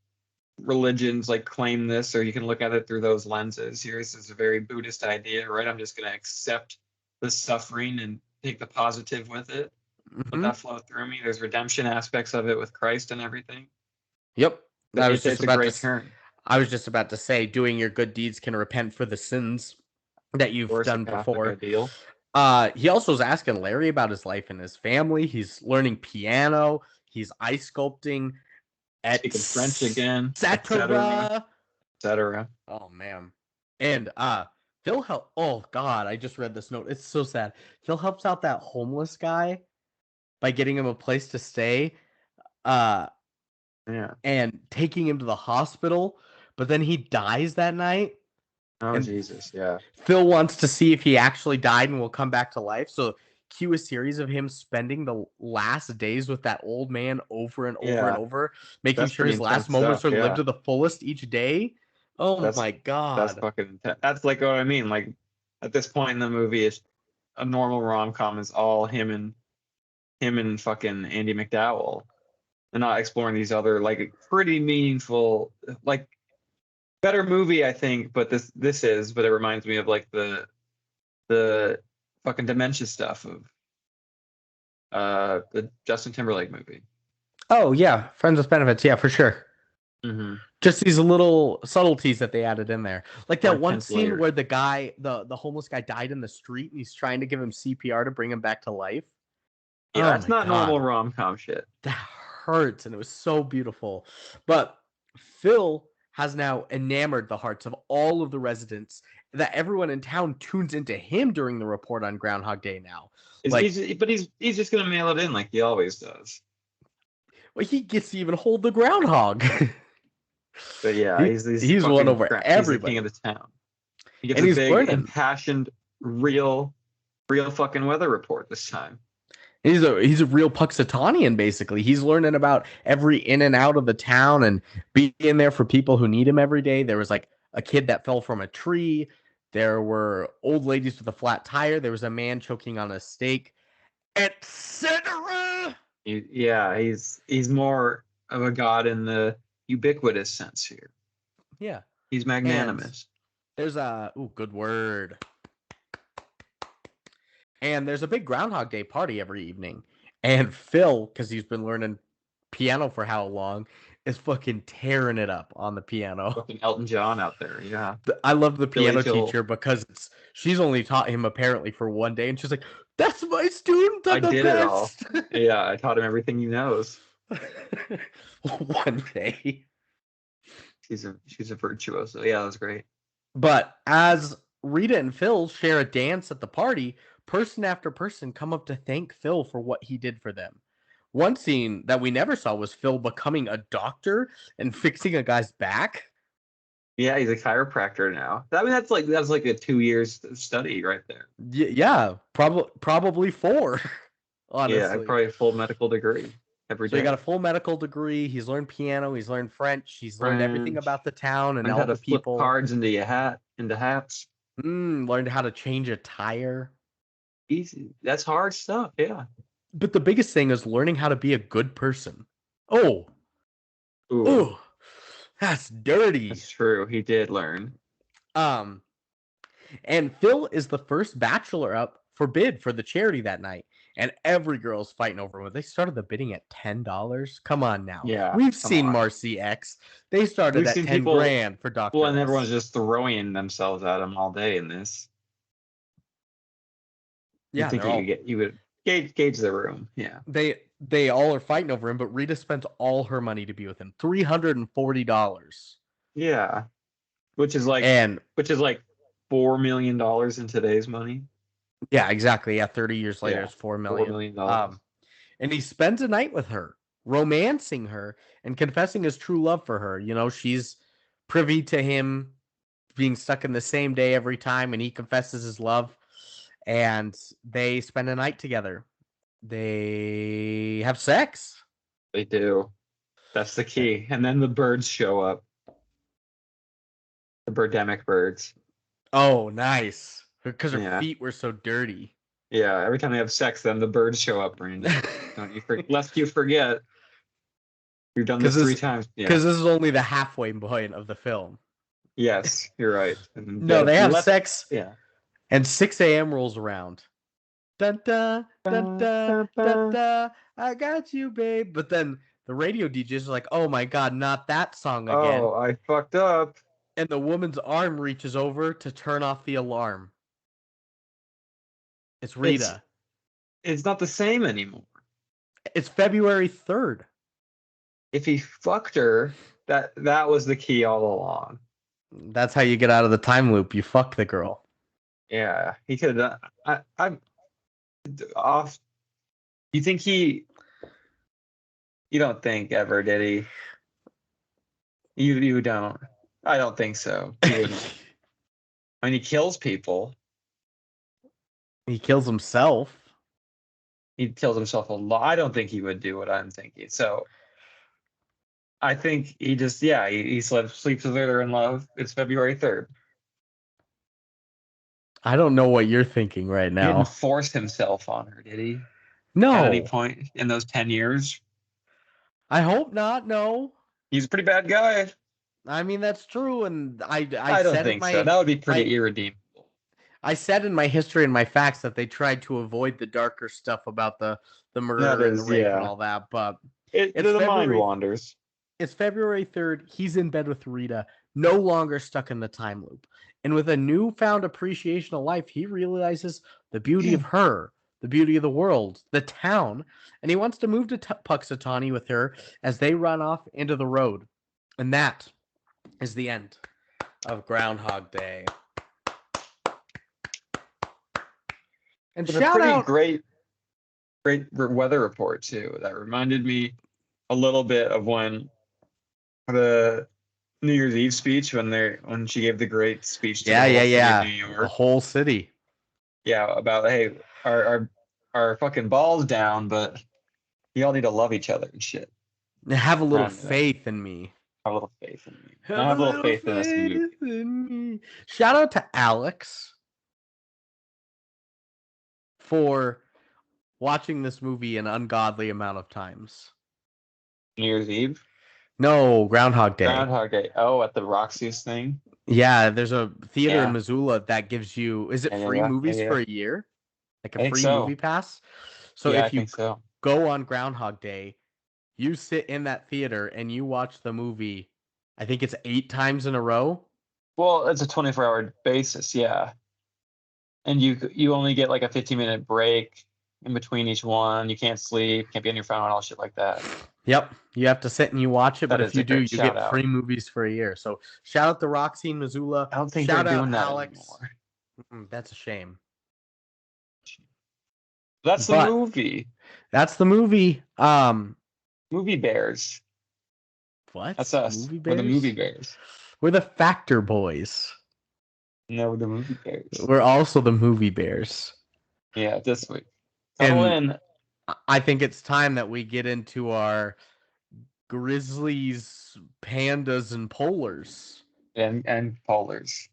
religions like claim this, or you can look at it through those lenses. This is a very Buddhist idea, right? I'm just going to accept the suffering and take the positive with it. Let that flow through me. There's redemption aspects of it with Christ and everything. Yep. I was just about to say, doing your good deeds can repent for the sins that you've done before. He also was asking Larry about his life and his family. He's learning piano. He's ice sculpting. Speaking French again. Etc. Oh man. And Phil oh god, I just read this note. It's so sad. Phil helps out that homeless guy by getting him a place to stay. And taking him to the hospital, but then he dies that night. Oh, Jesus, yeah. Phil wants to see if he actually died and will come back to life. So cue a series of him spending the last days with that old man over and over and over, making sure his last moments are lived to the fullest each day. Oh my god. That's fucking intense. That's like what I mean. Like at this point in the movie, it's a normal rom-com is all him and fucking Andy McDowell. And not exploring these other like pretty meaningful, like better movie, I think, but but it reminds me of like the fucking dementia stuff of the Justin Timberlake movie. Oh yeah, Friends with Benefits, yeah, for sure. Mm-hmm. Just these little subtleties that they added in there, like that one scene where the guy, the homeless guy, died in the street, and he's trying to give him CPR to bring him back to life. Yeah, that's not normal rom-com shit. That hurts, and it was so beautiful. But Phil has now enamored the hearts of all of the residents, that everyone in town tunes into him during the report on Groundhog Day now. But he's just gonna mail it in like he always does. Well, he gets to even hold the groundhog. But yeah, he's won over everybody. He's the king of the town. He gets a big, impassioned, real fucking weather report this time. He's a real Puxatanian, basically. He's learning about every in and out of the town and being there for people who need him every day. There was like a kid that fell from a tree. There were old ladies with a flat tire. There was a man choking on a steak, etc. Yeah, he's more of a god in the ubiquitous sense here. Yeah, he's magnanimous. And there's good word. And there's a big Groundhog Day party every evening. And Phil, because he's been learning piano for how long, is fucking tearing it up on the piano. Fucking Elton John out there, yeah. I love the piano teacher because she's only taught him apparently for one day, and she's like, "That's my student. I did best. It all. Yeah, I taught him everything he knows." One day. She's a virtuoso. Yeah, that's great. But as Rita and Phil share a dance at the party, person after person come up to thank Phil for what he did for them. One scene that we never saw was Phil becoming a doctor and fixing a guy's back. Yeah, he's a chiropractor now. I mean, that's like a 2 years study right there. Yeah, probably 4. Honestly. Yeah, probably a full medical degree every day. So he got a full medical degree. He's learned piano. He's learned French. He's learned everything about the town and all the people. Flip cards into hats. Learned how to change a tire. Easy. That's hard stuff. Yeah. But the biggest thing is learning how to be a good person. Oh. Ooh. That's dirty. That's true. He did learn. And Phil is the first bachelor up for bid for the charity that night. And every girl's fighting over it. They started the bidding at $10. Come on now. Yeah. We've seen Marcy X. They started at $10,000 for Dr. Well, and everyone's just throwing themselves at him all day in this. Yeah. You would gauge the room. Yeah. They all are fighting over him, but Rita spends all her money to be with him. $340. Yeah. Which is like $4 million in today's money. Yeah, exactly. Yeah, 30 years later, it's $4 million. And he spends a night with her, romancing her and confessing his true love for her. You know, she's privy to him being stuck in the same day every time, and he confesses his love. And they spend a night together. They have sex. They do. That's the key. And then the birds show up. The birdemic birds. Oh, nice. Because her feet were so dirty. Yeah, every time they have sex, then the birds show up, Brandon. Lest you forget. You've done this 3 times. Because this is only the halfway point of the film. Yes, you're right. No, they have sex. Yeah. And 6 a.m. rolls around. Dun, dun, dun, dun, dun, dun, I got you, babe. But then the radio DJs are like, oh my God, not that song again. Oh, I fucked up. And the woman's arm reaches over to turn off the alarm. It's Rita. It's not the same anymore. It's February 3rd. If he fucked her, that was the key all along. That's how you get out of the time loop. You fuck the girl. Yeah, he could have done. I'm off. You think he? You don't think ever, did he? You don't. I don't think so. He wouldn't. I mean, he kills people. He kills himself. He kills himself a lot. I don't think he would do what I'm thinking. So I think he just, he sleeps with her. They're in love. It's February 3rd. I don't know what you're thinking right now. He didn't force himself on her, did he? No. At any point in those 10 years? I hope not. No. He's a pretty bad guy. I mean, that's true. And I don't think so. That would be pretty irredeemable. I said in my history and my facts that they tried to avoid the darker stuff about the murder and the rape and all that. But the mind wanders. It's February 3rd. He's in bed with Rita, no longer stuck in the time loop. And with a newfound appreciation of life, he realizes the beauty of her, the beauty of the world, the town, and he wants to move to Puxatawny with her as they run off into the road. And that is the end of Groundhog Day. And shout out, great weather report too. That reminded me a little bit of when the New Year's Eve speech when she gave the great speech to New York. The whole city. Yeah, about hey, our fucking balls down, but you all need to love each other and shit. Have a little faith in me. Have a little faith in me. Have a little faith in this movie. Shout out to Alex for watching this movie an ungodly amount of times. New Year's Eve? No, Groundhog Day. Groundhog Day. Oh, at the Roxy's thing? Yeah, there's a theater in Missoula that gives you, is it free movies for a year? Like a free movie pass? So if you go on Groundhog Day, you sit in that theater and you watch the movie, I think it's 8 times in a row. Well, it's a 24-hour basis, yeah. And you only get like a 15-minute break in between each one. You can't sleep, can't be on your phone, all shit like that. Yep. You have to sit and you watch it, but if you do, you get free movies for a year. So shout out to Roxy in Missoula. I don't think they're doing that Alex. anymore. That's a shame. That's the movie. That's the movie. Movie Bears. What? That's us. Movie Bears? We're the Movie Bears. We're the Factor Boys. No, we're the Movie Bears. We're also the Movie Bears. Yeah, this week. And I think it's time that we get into our grizzlies, pandas, and polars. And polars.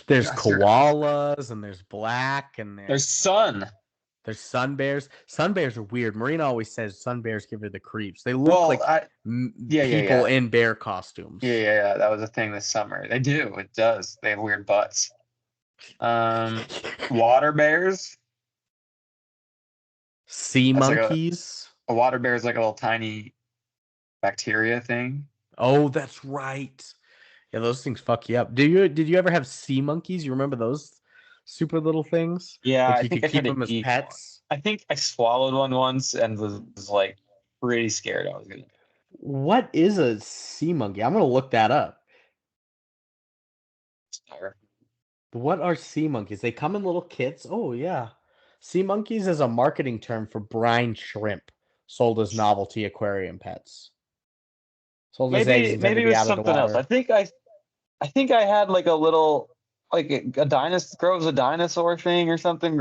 There's koalas and there's black and there's sun. There's sun bears. Sun bears are weird. Marina always says sun bears give her the creeps. They look people in bear costumes. Yeah. That was a thing this summer. They do. It does. They have weird butts. Water bears. Sea monkeys. A water bear is like a little tiny bacteria thing. Oh, that's right. Yeah, those things fuck you up. Did you ever have sea monkeys? You remember those super little things? Yeah, like you could keep them as pets. One. I think I swallowed one once and was like pretty scared I was gonna. What is a sea monkey? I'm gonna look that up. What are sea monkeys? They come in little kits. Oh yeah, sea monkeys is a marketing term for brine shrimp sold as novelty aquarium pets. Sold as eggs maybe it was something else. I think I had like a little, like a dinosaur thing or something.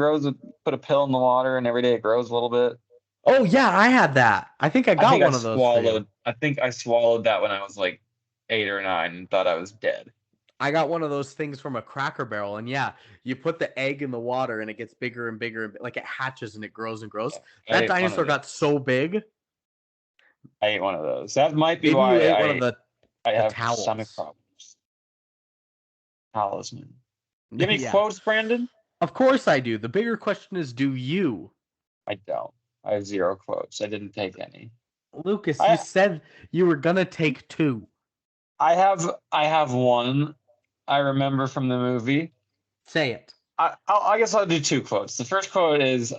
Put a pill in the water and every day it grows a little bit. Oh yeah, I had that. I think I got one of those. I think I swallowed that when I was like 8 or 9 and thought I was dead. I got one of those things from a Cracker Barrel, and yeah, you put the egg in the water and it gets bigger and bigger, like it hatches and it grows and grows. Yeah, that dinosaur got so big. I ate one of those. That might be why I have towels. Stomach problems. Talisman. Give me quotes, Brandon? Of course I do. The bigger question is, do you? I don't. I have 0 quotes. I didn't take any. Lucas, you said you were gonna take 2. I have one. I remember from the movie. Say it. I guess I'll do 2 quotes. The first quote is,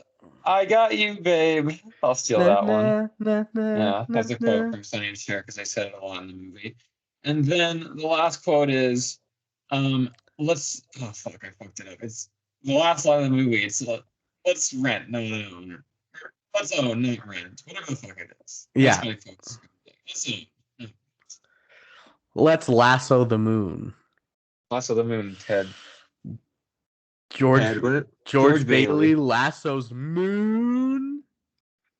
"I got you, babe." I'll steal that one. Yeah, that's a quote from Sonny and Cher because I said it a lot in the movie. And then the last quote is, oh fuck, I fucked it up. It's the last line of the movie. It's let's rent. No. Let's own, not rent. Whatever the fuck it is. Yeah. Let's lasso the moon. Lasso the moon, Ted. George Bailey lassos moon.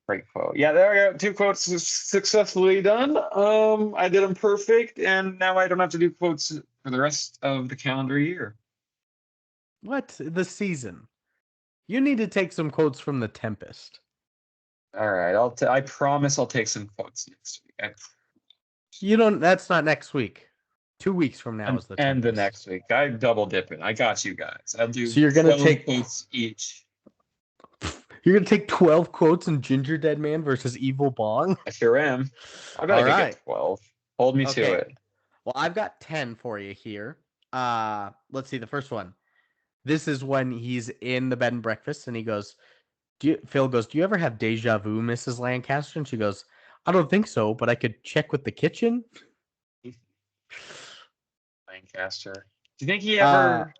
Great quote. Yeah, there we go. 2 quotes successfully done. I did them perfect, and now I don't have to do quotes for the rest of the calendar year. What? The season. You need to take some quotes from The Tempest. All right, I promise I'll take some quotes next week. You don't. That's not next week. 2 weeks from now is The Tempest. And the next week. I double dip it. I got you guys. I'll do. So you're gonna take quotes each. You're gonna take 12 quotes in Ginger Dead Man versus Evil Bong? I sure am. I bet I could get 12. Hold me to it. Well, I've got 10 for you here. Let's see the first one. This is when he's in the bed and breakfast, and he goes, Phil goes, "Do you ever have deja vu, Mrs. Lancaster?" And she goes, "I don't think so, but I could check with the kitchen." Lancaster. Do you think he ever?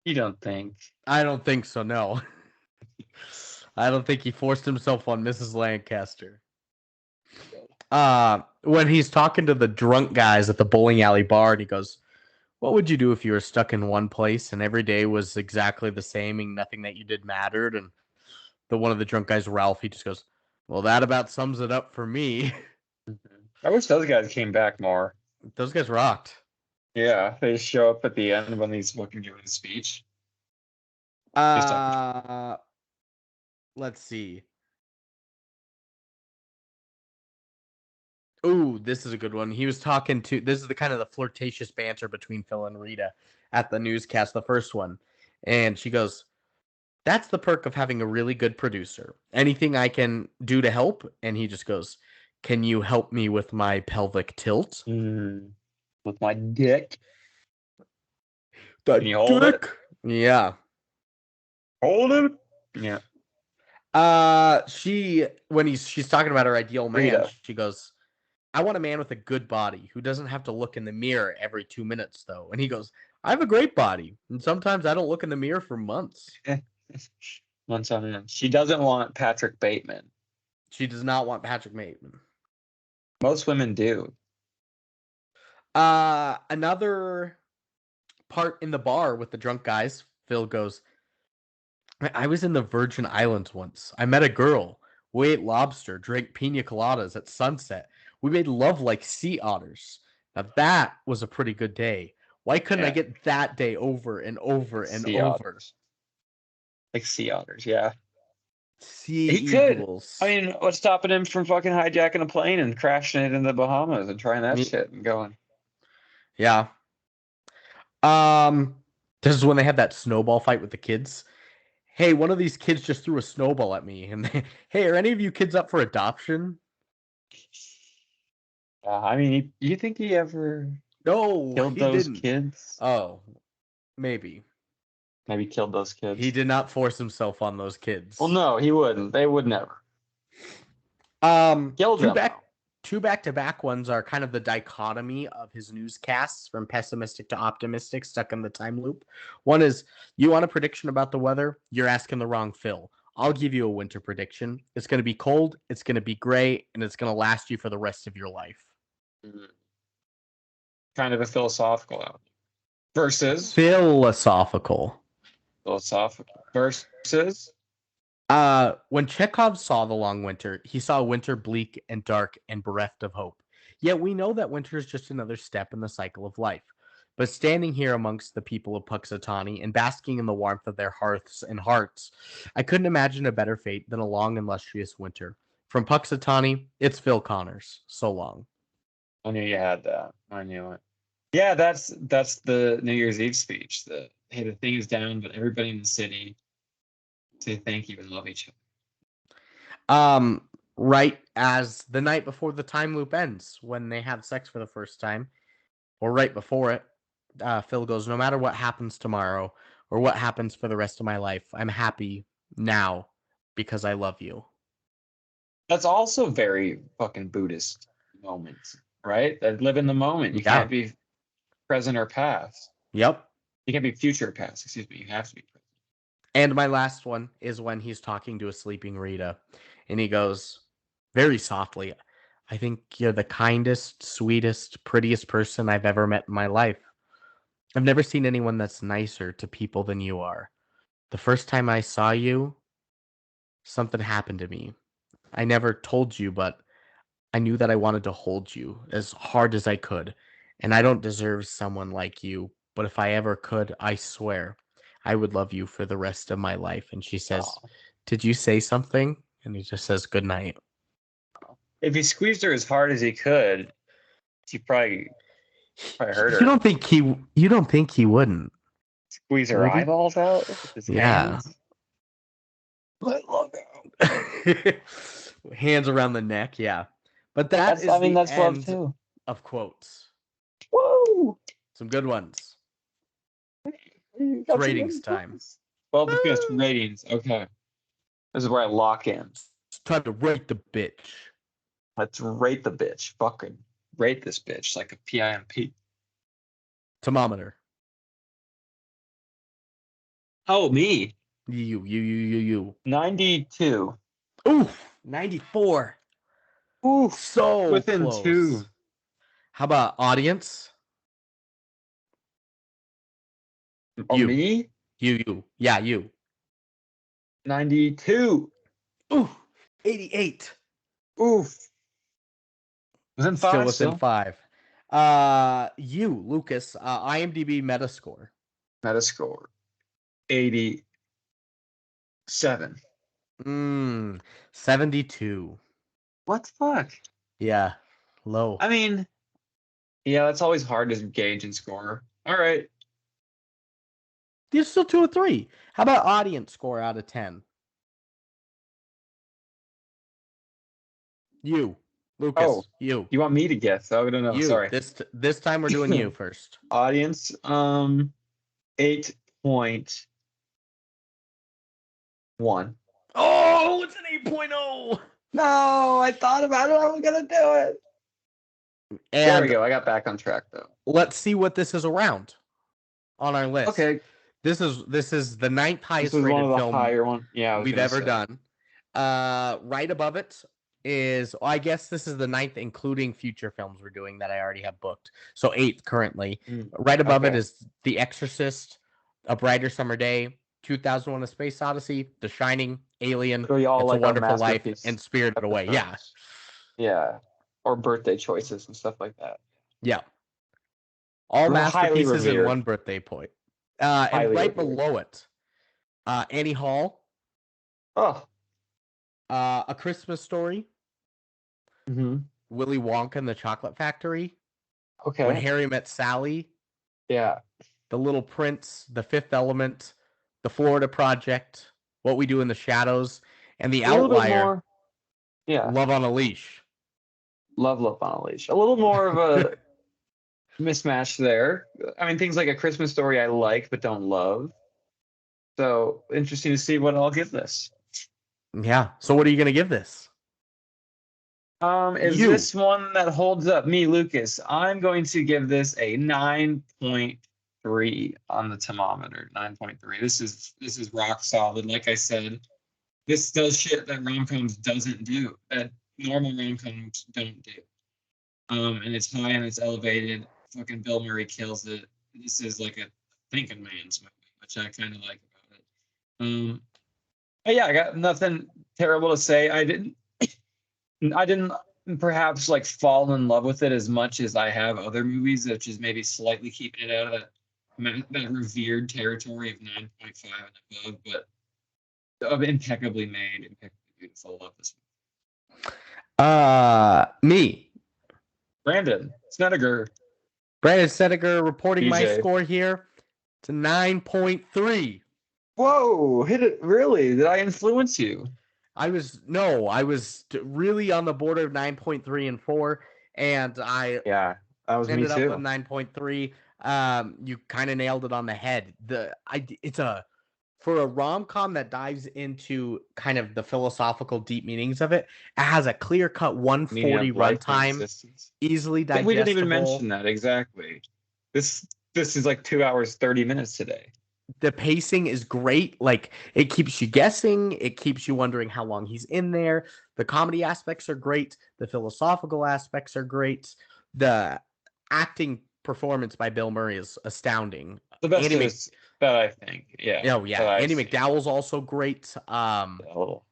You don't think? I don't think so. No. I don't think he forced himself on Mrs. Lancaster. When he's talking to the drunk guys at the bowling alley bar, and he goes, "What would you do if you were stuck in one place and every day was exactly the same and nothing that you did mattered?" And one of the drunk guys, Ralph, he just goes, "Well, that about sums it up for me." I wish those guys came back more. Those guys rocked. Yeah, they just show up at the end when he's fucking giving a speech. Let's see. Ooh, this is a good one. He was talking to, this is the kind of the flirtatious banter between Phil and Rita at the newscast, the first one. And she goes, "That's the perk of having a really good producer. Anything I can do to help?" And he just goes, "Can you help me with my pelvic tilt?" With my dick. Can you hold it? Yeah. Hold it? Yeah. She's talking about her ideal man, Rita. She goes, "I want a man with a good body who doesn't have to look in the mirror every 2 minutes, though." And he goes, "I have a great body, and sometimes I don't look in the mirror for months." Months on end. She doesn't want Patrick Bateman. She does not want Patrick Bateman. Most women do. Another part in the bar with the drunk guys, Phil goes, "I was in the Virgin Islands once. I met a girl. We ate lobster, drank pina coladas at sunset. We made love like sea otters. Now that was a pretty good day. Why couldn't I get that day over and over and sea over?" Otters. Like sea otters, yeah. Sea eagles. I mean, what's stopping him from fucking hijacking a plane and crashing it in the Bahamas and trying that shit and going? Yeah. This is when they had that snowball fight with the kids. "Hey, one of these kids just threw a snowball at me." And "Hey, are any of you kids up for adoption?" I mean, you think he ever killed those kids? Oh, maybe. Maybe killed those kids. He did not force himself on those kids. Well, no, he wouldn't. They would never. Killed them. Two back-to-back ones are kind of the dichotomy of his newscasts, from pessimistic to optimistic, stuck in the time loop. One is, "You want a prediction about the weather? You're asking the wrong Phil. I'll give you a winter prediction. It's going to be cold, it's going to be gray, and it's going to last you for the rest of your life." Kind of a philosophical out. Versus philosophical versus when Chekhov saw The Long Winter, he saw a winter bleak and dark and bereft of hope. Yet we know that winter is just another step in the cycle of life. But standing here amongst the people of Puxatawny and basking in the warmth of their hearths and hearts, I couldn't imagine a better fate than a long and illustrious winter. From Puxatawny, it's Phil Connors. So long. I knew you had that. I knew it. Yeah, that's the New Year's Eve speech. Hey, the thing is down, but everybody in the city say thank you and love each other. Right as the night before the time loop ends, when they have sex for the first time, or right before it, Phil goes, "No matter what happens tomorrow or what happens for the rest of my life, I'm happy now because I love you." That's also very fucking Buddhist moment, right? That live in the moment. You can't be present or past. Yep. You can't be future or past. Excuse me. You have to be present. And my last one is when he's talking to a sleeping Rita, and he goes very softly, "I think you're the kindest, sweetest, prettiest person I've ever met in my life." I've never seen anyone that's nicer to people than you are. The first time I saw you, something happened to me. I never told you, but I knew that I wanted to hold you as hard as I could. And I don't deserve someone like you, but if I ever could, I swear I would love you for the rest of my life. And she says, did you say something? And he just says, good night. If he squeezed her as hard as he could, he probably hurt her. You don't think he wouldn't squeeze her eyeballs out with his hands? Let love out. Hands around the neck, yeah. But that's love too. Of quotes. Whoa! Some good ones. It's ratings time. Well, because ratings. Okay. This is where I lock in. It's time to rate the bitch. Let's rate the bitch. Fucking rate this bitch like a PIMP. Thermometer. Oh, me. You. 92. Ooh, 94. Ooh, so within close. 2. How about audience? You. Me? You. Yeah, you. 92. Ooh, 88. Oof. Within 5. Still within 5. You, Lucas, IMDb Metascore. 87. 72. What the fuck? Yeah, low. I mean, yeah, it's always hard to gauge and score. All right. You're still 2 or 3. How about audience score out of 10? You, Lucas. Oh, you. You want me to guess? Oh, no. You. Sorry. This time we're doing you first. Audience, 8.1. Oh, it's an 8.0. No, I thought about it. I was gonna do it. And there we go. I got back on track though. Let's see what this is around on our list. Okay. This is the 9th highest rated film higher one. Yeah, we've ever done. Right above it is, I guess this is the 9th, including future films we're doing that I already have booked. So 8th currently. Right above it is The Exorcist, A Brighter Summer Day, 2001: A Space Odyssey, The Shining, Alien, It's a Wonderful Life, and Spirited Away. Yeah. Yeah. Or birthday choices and stuff like that. Yeah. All masterpieces in one birthday point. And right below it, Annie Hall. Oh. A Christmas Story. Mm-hmm. Willy Wonka and the Chocolate Factory. Okay. When Harry Met Sally. Yeah. The Little Prince, The Fifth Element, The Florida Project, What We Do in the Shadows, and The Outlier. Yeah. Love on a Leash. Love on a Leash. A little more of a mismatch there. I mean, things like A Christmas Story I like but don't love. So interesting to see what I'll give this. Yeah. So what are you going to give this? Is this one that holds up? Me, Lucas. I'm going to give this a 9.3 on the thermometer. 9.3. This is rock solid. Like I said, this does shit that rom-coms doesn't do. That normal rom-coms don't do. And it's high and it's elevated. Fucking Bill Murray kills it. This is like a thinking man's movie, which I kind of like about it. But yeah, I got nothing terrible to say. I didn't perhaps like fall in love with it as much as I have other movies, which is maybe slightly keeping it out of that revered territory of 9.5 and above, but of impeccably made, impeccably beautiful. Love this movie. Me. Brandon Snedeker reporting my score here to 9.3. Whoa, hit it. Really? Did I influence you? I was really on the border of 9.3 and 4, and that was ended up with 9.3. You kind of nailed it on the head. For a rom-com that dives into kind of the philosophical deep meanings of it, it has a clear-cut 140 runtime, easily digestible. We didn't even mention that exactly. This is like 2 hours 30 minutes today. The pacing is great. Like, it keeps you guessing. It keeps you wondering how long he's in there. The comedy aspects are great. The philosophical aspects are great. The acting performance by Bill Murray is astounding. The best that I think. Yeah. Oh yeah. Andy McDowell's also great. Little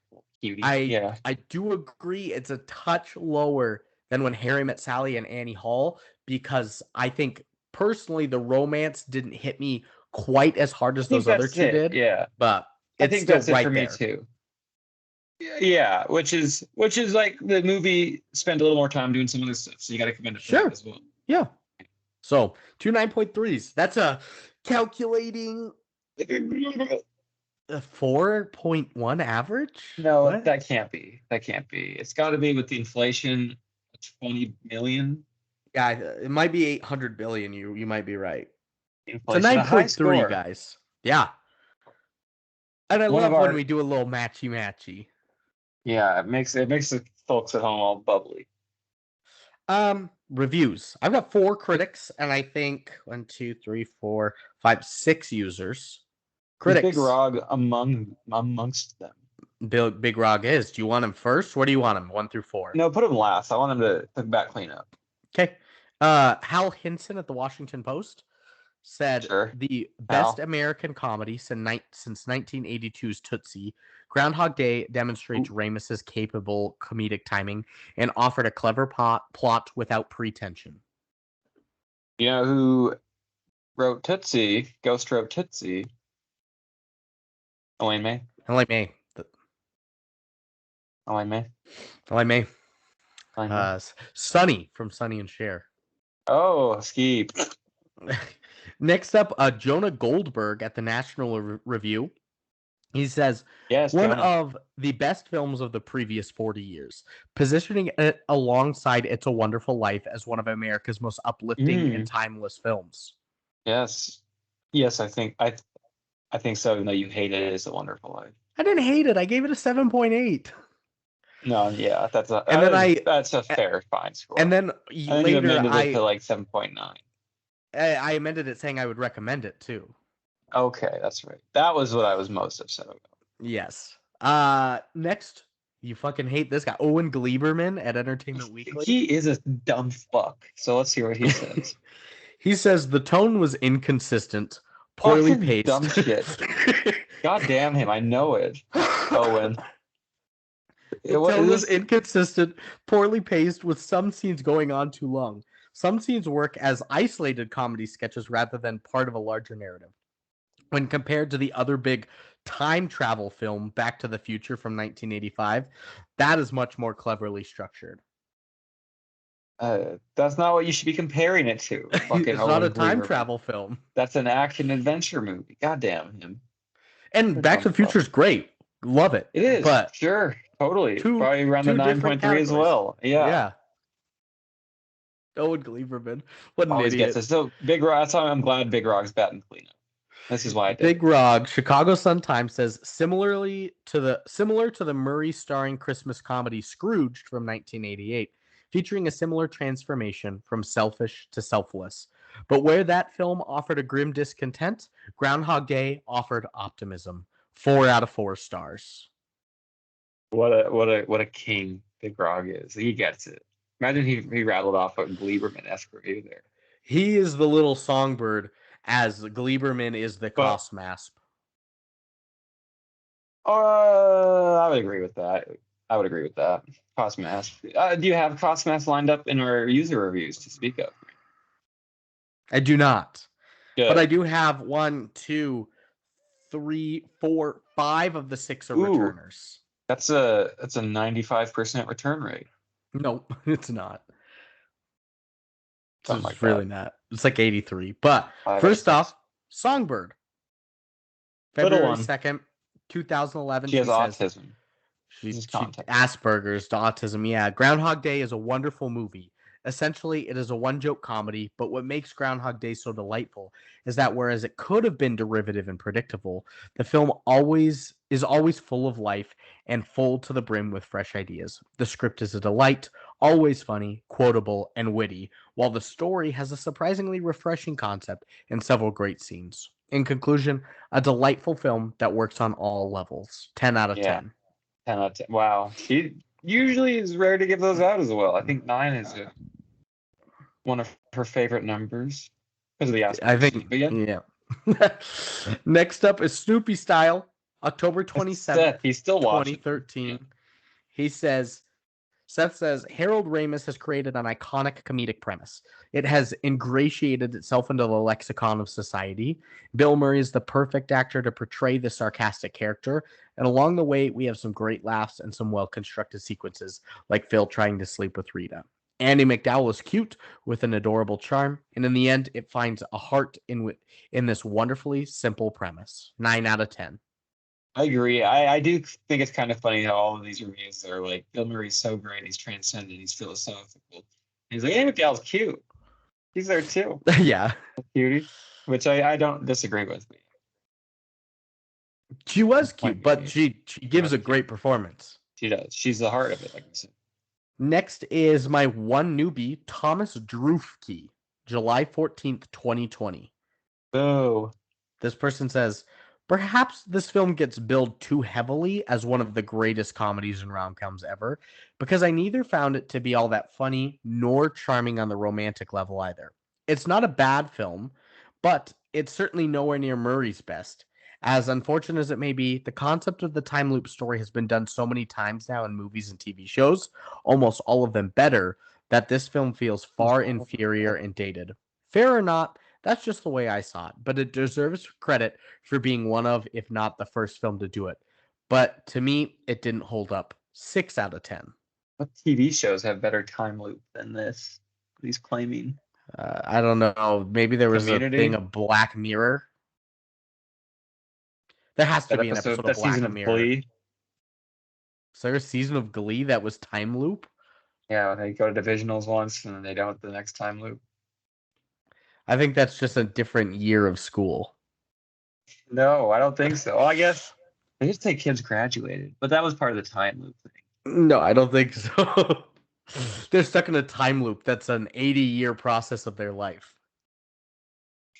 cutie. I do agree it's a touch lower than When Harry Met Sally and Annie Hall, because I think personally the romance didn't hit me quite as hard as those other two did. Yeah. But I think that's it for me too. Yeah, which is like the movie spent a little more time doing some of this stuff, so you got to commend it for that as well. Yeah. So 2 9.3s. That's a calculating a 4.1 average. No, what? That can't be. It's got to be with the inflation, 20 million. Yeah, it might be 800 billion. You might be right. Inflation, it's a 9.3, guys. Yeah. And I love when we do a little matchy. Yeah, it makes the folks at home all bubbly. Reviews. I've got 4 critics, and I think 1, 2, 3, 4, 5, 6 users. Critics. Big Rog amongst them. Big Rog is. Do you want him first? Where do you want him? 1 through 4? No, put him last. I want him to back clean up. Okay. Hal Hinson at the Washington Post said the best American comedy since 1982's Tootsie. Groundhog Day demonstrates Ramis's capable comedic timing and offered a clever plot without pretension. You know who wrote Tootsie? Ghost wrote Tootsie. Elaine May. Sonny from Sonny and Cher. Oh, Ski. Next up, Jonah Goldberg at the National Review. He says, one of the best films of the previous 40 years, positioning it alongside It's a Wonderful Life as one of America's most uplifting and timeless films. Yes, I think so, even though you hated it, It's a Wonderful Life. I didn't hate it. I gave it a 7.8. No, yeah, that's a fair fine score. And then later you amended it to like 7.9. I amended it saying I would recommend it too. Okay, that's right. That was what I was most upset about. Yes. Next, you fucking hate this guy, Owen Gleiberman at Entertainment Weekly. He is a dumb fuck. So let's hear what he says. He says the tone was inconsistent, poorly paced. Dumb shit. God damn him! I know it, Owen. The tone was inconsistent, poorly paced, with some scenes going on too long. Some scenes work as isolated comedy sketches rather than part of a larger narrative. When compared to the other big time travel film, Back to the Future from 1985, that is much more cleverly structured. That's not what you should be comparing it to. It's not a time travel film. That's an action adventure movie. God damn him. And Back to the Future is great. Love it. It is. But sure. Totally. Probably around the 9.3 as well. Yeah. Owen Gleiberman. What an idiot. Gets it. So Big Rog, that's why I'm glad Big Rog's batting cleanup. This is why I did. Big Rog, Chicago Sun-Times says similar to the Murray starring Christmas comedy Scrooged from 1988, featuring a similar transformation from selfish to selfless. But where that film offered a grim discontent, Groundhog Day offered optimism. 4 out of 4 stars. What a king Big Rog is. He gets it. Imagine he rattled off a Gleiberman-esque review there. He is the little songbird, as Gleiberman is the Cosmasp. I would agree with that. Cosmasp. Do you have Cosmasp lined up in our user reviews to speak of? I do not. Good. But I do have 1, 2, 3, 4, 5 of the 6 are returners. That's a 95% return rate. No, it's not. It's really not. It's like 83. But first off, Songbird. February 2nd, 2011. She has autism. She's Asperger's, autism. Yeah. Groundhog Day is a wonderful movie. Essentially, it is a one-joke comedy, but what makes Groundhog Day so delightful is that whereas it could have been derivative and predictable, the film is always full of life and full to the brim with fresh ideas. The script is a delight, always funny, quotable, and witty, while the story has a surprisingly refreshing concept and several great scenes. In conclusion, a delightful film that works on all levels. 10 out of 10. 10 out of 10. Wow. She usually is rare to give those out as well. I think 9 is it. one of her favorite numbers because of the Oscar. I think, yeah. Next up is Snoopy Style, October 27th, He's still 2013. Yeah. He says, Seth says, Harold Ramis has created an iconic comedic premise. It has ingratiated itself into the lexicon of society. Bill Murray is the perfect actor to portray this sarcastic character, and along the way, we have some great laughs and some well-constructed sequences, like Phil trying to sleep with Rita. Andy McDowell is cute with an adorable charm, and in the end, it finds a heart in this wonderfully simple premise. 9 out of 10. I agree. I do think it's kind of funny how all of these reviews are like, Bill Murray's so great, he's transcendent, he's philosophical. And he's like, Andy McDowell's cute. He's there too. Yeah. Cutie, which I don't disagree with. She was cute, but she gives a great performance. She does. She's the heart of it, like you said. Next is my one newbie, Thomas Drufke, July 14th, 2020. Oh. This person says, perhaps this film gets billed too heavily as one of the greatest comedies and rom-coms ever, because I neither found it to be all that funny nor charming on the romantic level either. It's not a bad film, but it's certainly nowhere near Murray's best. As unfortunate as it may be, the concept of the time loop story has been done so many times now in movies and TV shows, almost all of them better, that this film feels far inferior and dated. Fair or not, that's just the way I saw it, but it deserves credit for being one of, if not the first film to do it. But to me, it didn't hold up. 6 out of 10. What TV shows have better time loop than this? He's claiming. I don't know. Maybe there was a thing of Black Mirror. There has to be an episode of Black Mirror. Glee. Is there a season of Glee that was time loop? Yeah, they go to divisionals once and then they don't the next time loop. I think that's just a different year of school. No, I don't think so. Well, I guess they just say kids graduated, but that was part of the time loop thing. No, I don't think so. They're stuck in a time loop that's an 80-year process of their life.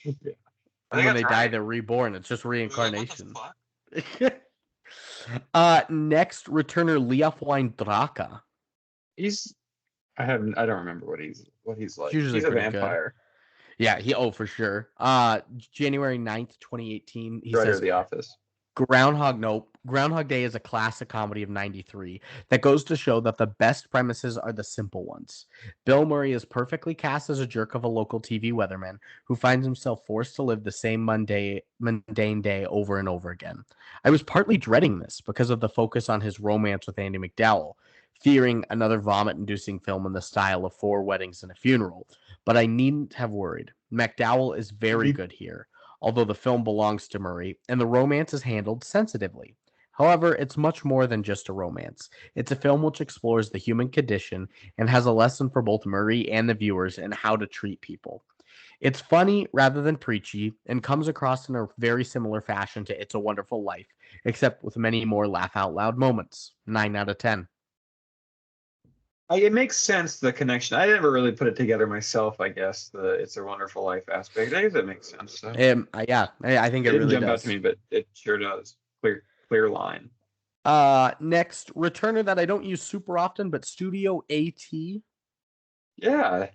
Yeah. And when they die, they're reborn. It's just reincarnation. Next, returner Leof Weindraka. I don't remember what he's like. He's a vampire. Good. Yeah, for sure. January 9th, 2018. He writer says of The Office. Groundhog Day is a classic comedy of 93 that goes to show that the best premises are the simple ones. Bill Murray is perfectly cast as a jerk of a local TV weatherman who finds himself forced to live the same mundane day over and over again. I was partly dreading this because of the focus on his romance with Andy McDowell, fearing another vomit-inducing film in the style of 4 Weddings and a Funeral, but I needn't have worried. McDowell is very good here, although the film belongs to Murray, and the romance is handled sensitively. However, it's much more than just a romance. It's a film which explores the human condition and has a lesson for both Murray and the viewers in how to treat people. It's funny rather than preachy and comes across in a very similar fashion to It's a Wonderful Life, except with many more laugh-out-loud moments. 9 out of 10. It makes sense, the connection. I never really put it together myself, I guess, the It's a Wonderful Life aspect. I guess it makes sense. So. I think it really didn't jump does. Out to me, but it sure does. Clear line. Next, returner that I don't use super often, but Studio AT. Yeah.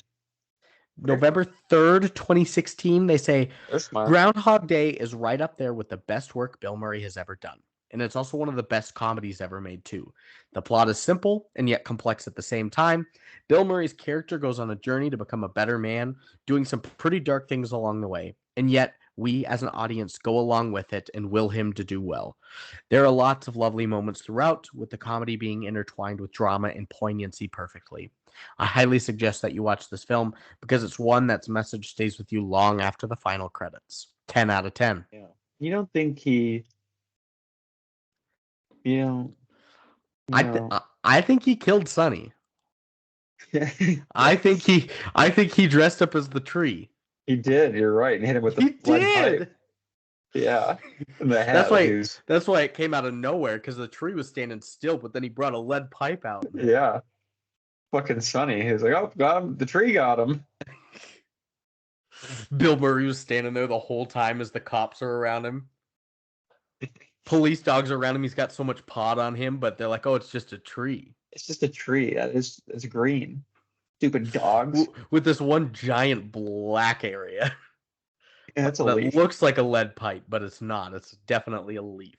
November 3rd, 2016, they say Groundhog Day is right up there with the best work Bill Murray has ever done. And it's also one of the best comedies ever made, too. The plot is simple and yet complex at the same time. Bill Murray's character goes on a journey to become a better man, doing some pretty dark things along the way. And yet, we as an audience go along with it and will him to do well. There are lots of lovely moments throughout, with the comedy being intertwined with drama and poignancy perfectly. I highly suggest that you watch this film because it's one that's message stays with you long after the final credits. 10 out of 10. Yeah. You don't think he... I think he killed Sonny. I think he dressed up as the tree. He did. You're right. And hit him with the lead pipe. Yeah. That's why it came out of nowhere, because the tree was standing still, but then he brought a lead pipe out. Yeah. Fucking Sonny. He was like, "Oh, got him. The tree got him." Bill Murray was standing there the whole time as the cops are around him. Police dogs are around him. He's got so much pot on him, but they're like, "Oh, it's just a tree." It's just a tree. It's green. Stupid dogs. With this one giant black area. Yeah, that's a leaf. Looks like a lead pipe, but it's not. It's definitely a leaf.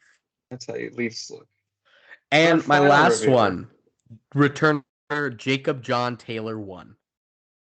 That's how leaves look. And my last one, returner Jacob John Taylor 1.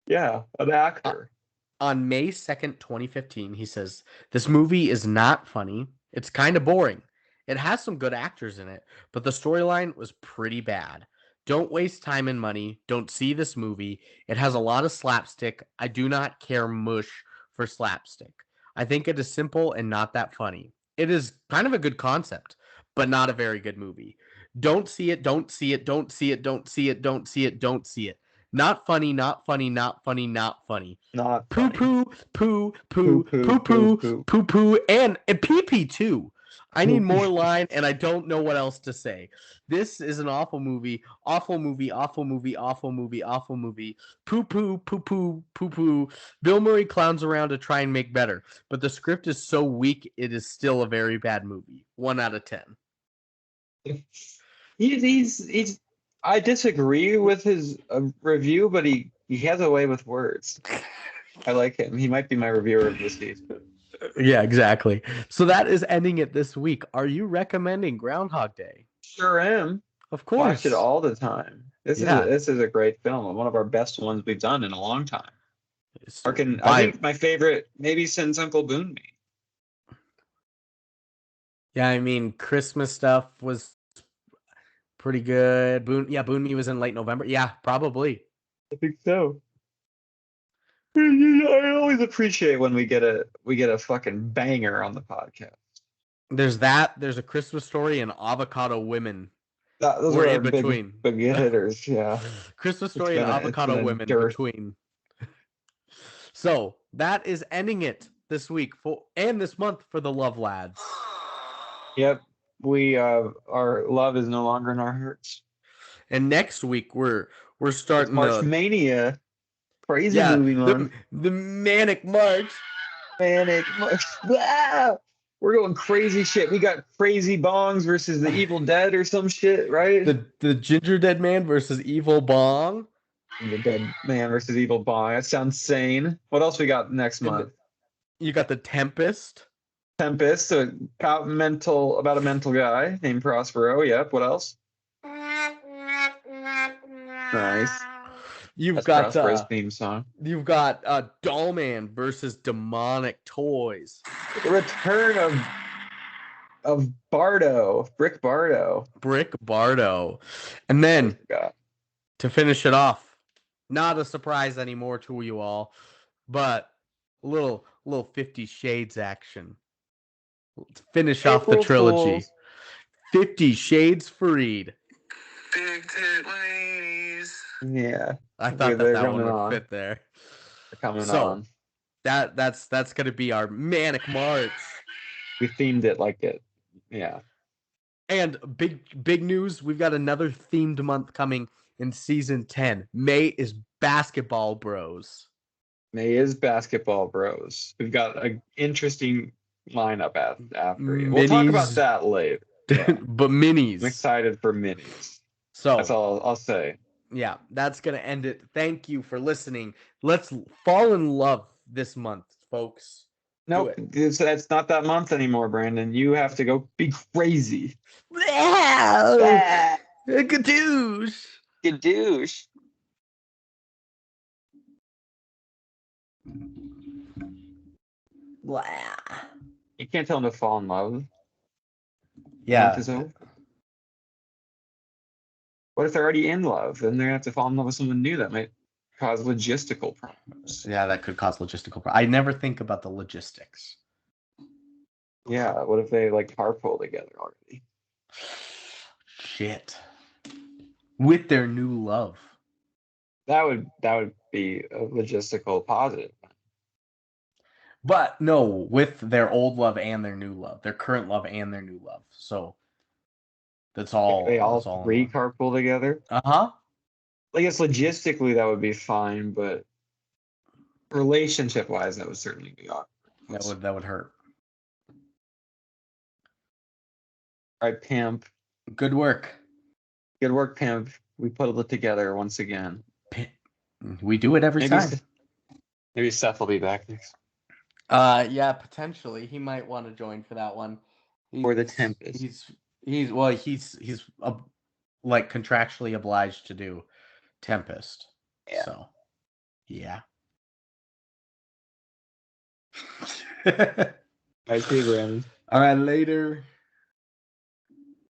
Yeah, an actor. On May 2nd, 2015, he says, "This movie is not funny. It's kind of boring. It has some good actors in it, but the storyline was pretty bad. Don't waste time and money. Don't see this movie. It has a lot of slapstick. I do not care mush for slapstick. I think it is simple and not that funny. It is kind of a good concept, but not a very good movie. Don't see it, don't see it, don't see it, don't see it, don't see it, don't see it. Not funny, not funny, not funny, not funny. Not poo poo, poo poo, poo poo, poo poo, and pee pee too. I need more line, and I don't know what else to say. This is an awful movie, awful movie, awful movie, awful movie, awful movie. Poo poo, poo poo, poo poo. Bill Murray clowns around to try and make better, but the script is so weak, it is still a very bad movie. 1 out of 10. He's. I disagree with his review, but he has a way with words. I like him. He might be my reviewer of this season. Yeah, exactly. So that is ending it this week. Are you recommending Groundhog Day? Sure am. Of course. Watch it all the time. This is a great film. One of our best ones we've done in a long time. I think my favorite, maybe since Uncle Boone Me. Yeah, I mean, Christmas stuff was pretty good. Boone Me was in late November. Yeah, probably. I think so. I always appreciate when we get a fucking banger on the podcast. There's that. There's A Christmas Story and Avocado Women. Those are in between. Big hitters, yeah. Christmas Story and Avocado Women between. So that is ending it this week and this month for the Love Lads. Yep. We our love is no longer in our hearts. And next week we're starting March Mania. Crazy movie month. The Manic March. Manic March. Wow. We're going crazy shit. We got Crazy Bongs versus the Evil Dead or some shit, right? The Ginger Dead Man versus Evil Bong. The Dead Man versus Evil Bong. That sounds sane. What else we got next month? You got The Tempest. Tempest, about a mental guy named Prospero. Yep. What else? Nice. You've got Prospero's theme song. You've got Dollman versus Demonic Toys. The return of Bardo, Brick Bardo. And then to finish it off, not a surprise anymore to you all, but a little 50 Shades action. To finish off the trilogy. 50 Shades Freed. Big tit ladies. Yeah. I thought that one would fit there. They're coming on. That's gonna be our Manic March. We themed it like it. Yeah. And big news, we've got another themed month coming in season 10. May is Basketball Bros. May is Basketball Bros. We've got an interesting lineup after you. We'll talk about that later. Yeah. But minis. I'm excited for minis. So that's all I'll say. Yeah, that's going to end it. Thank you for listening. Let's fall in love this month, folks. Nope, that's not that month anymore, Brandon. You have to go be crazy. Gadoosh. Gadoosh. You can't tell them to fall in love. Yeah. What if they're already in love? Then they're going to have to fall in love with someone new. That might cause logistical problems. Yeah, that could cause logistical problems. I never think about the logistics. Yeah, what if they like carpool together already? Shit. With their new love. That would be a logistical positive. But no, with their old love and their new love. Their current love and their new love. So that's all. They all three carpool together. Uh-huh. I guess logistically that would be fine, but relationship wise that would certainly be awkward. That would hurt. All right, Pimp. Good work. Good work, Pimp. We put it together once again. We do it every time. Maybe Seth will be back next. Yeah, potentially. He might want to join for that one. Or the Tempest. He's like contractually obliged to do Tempest. Yeah. So, yeah. I see, Brandon. All right, later.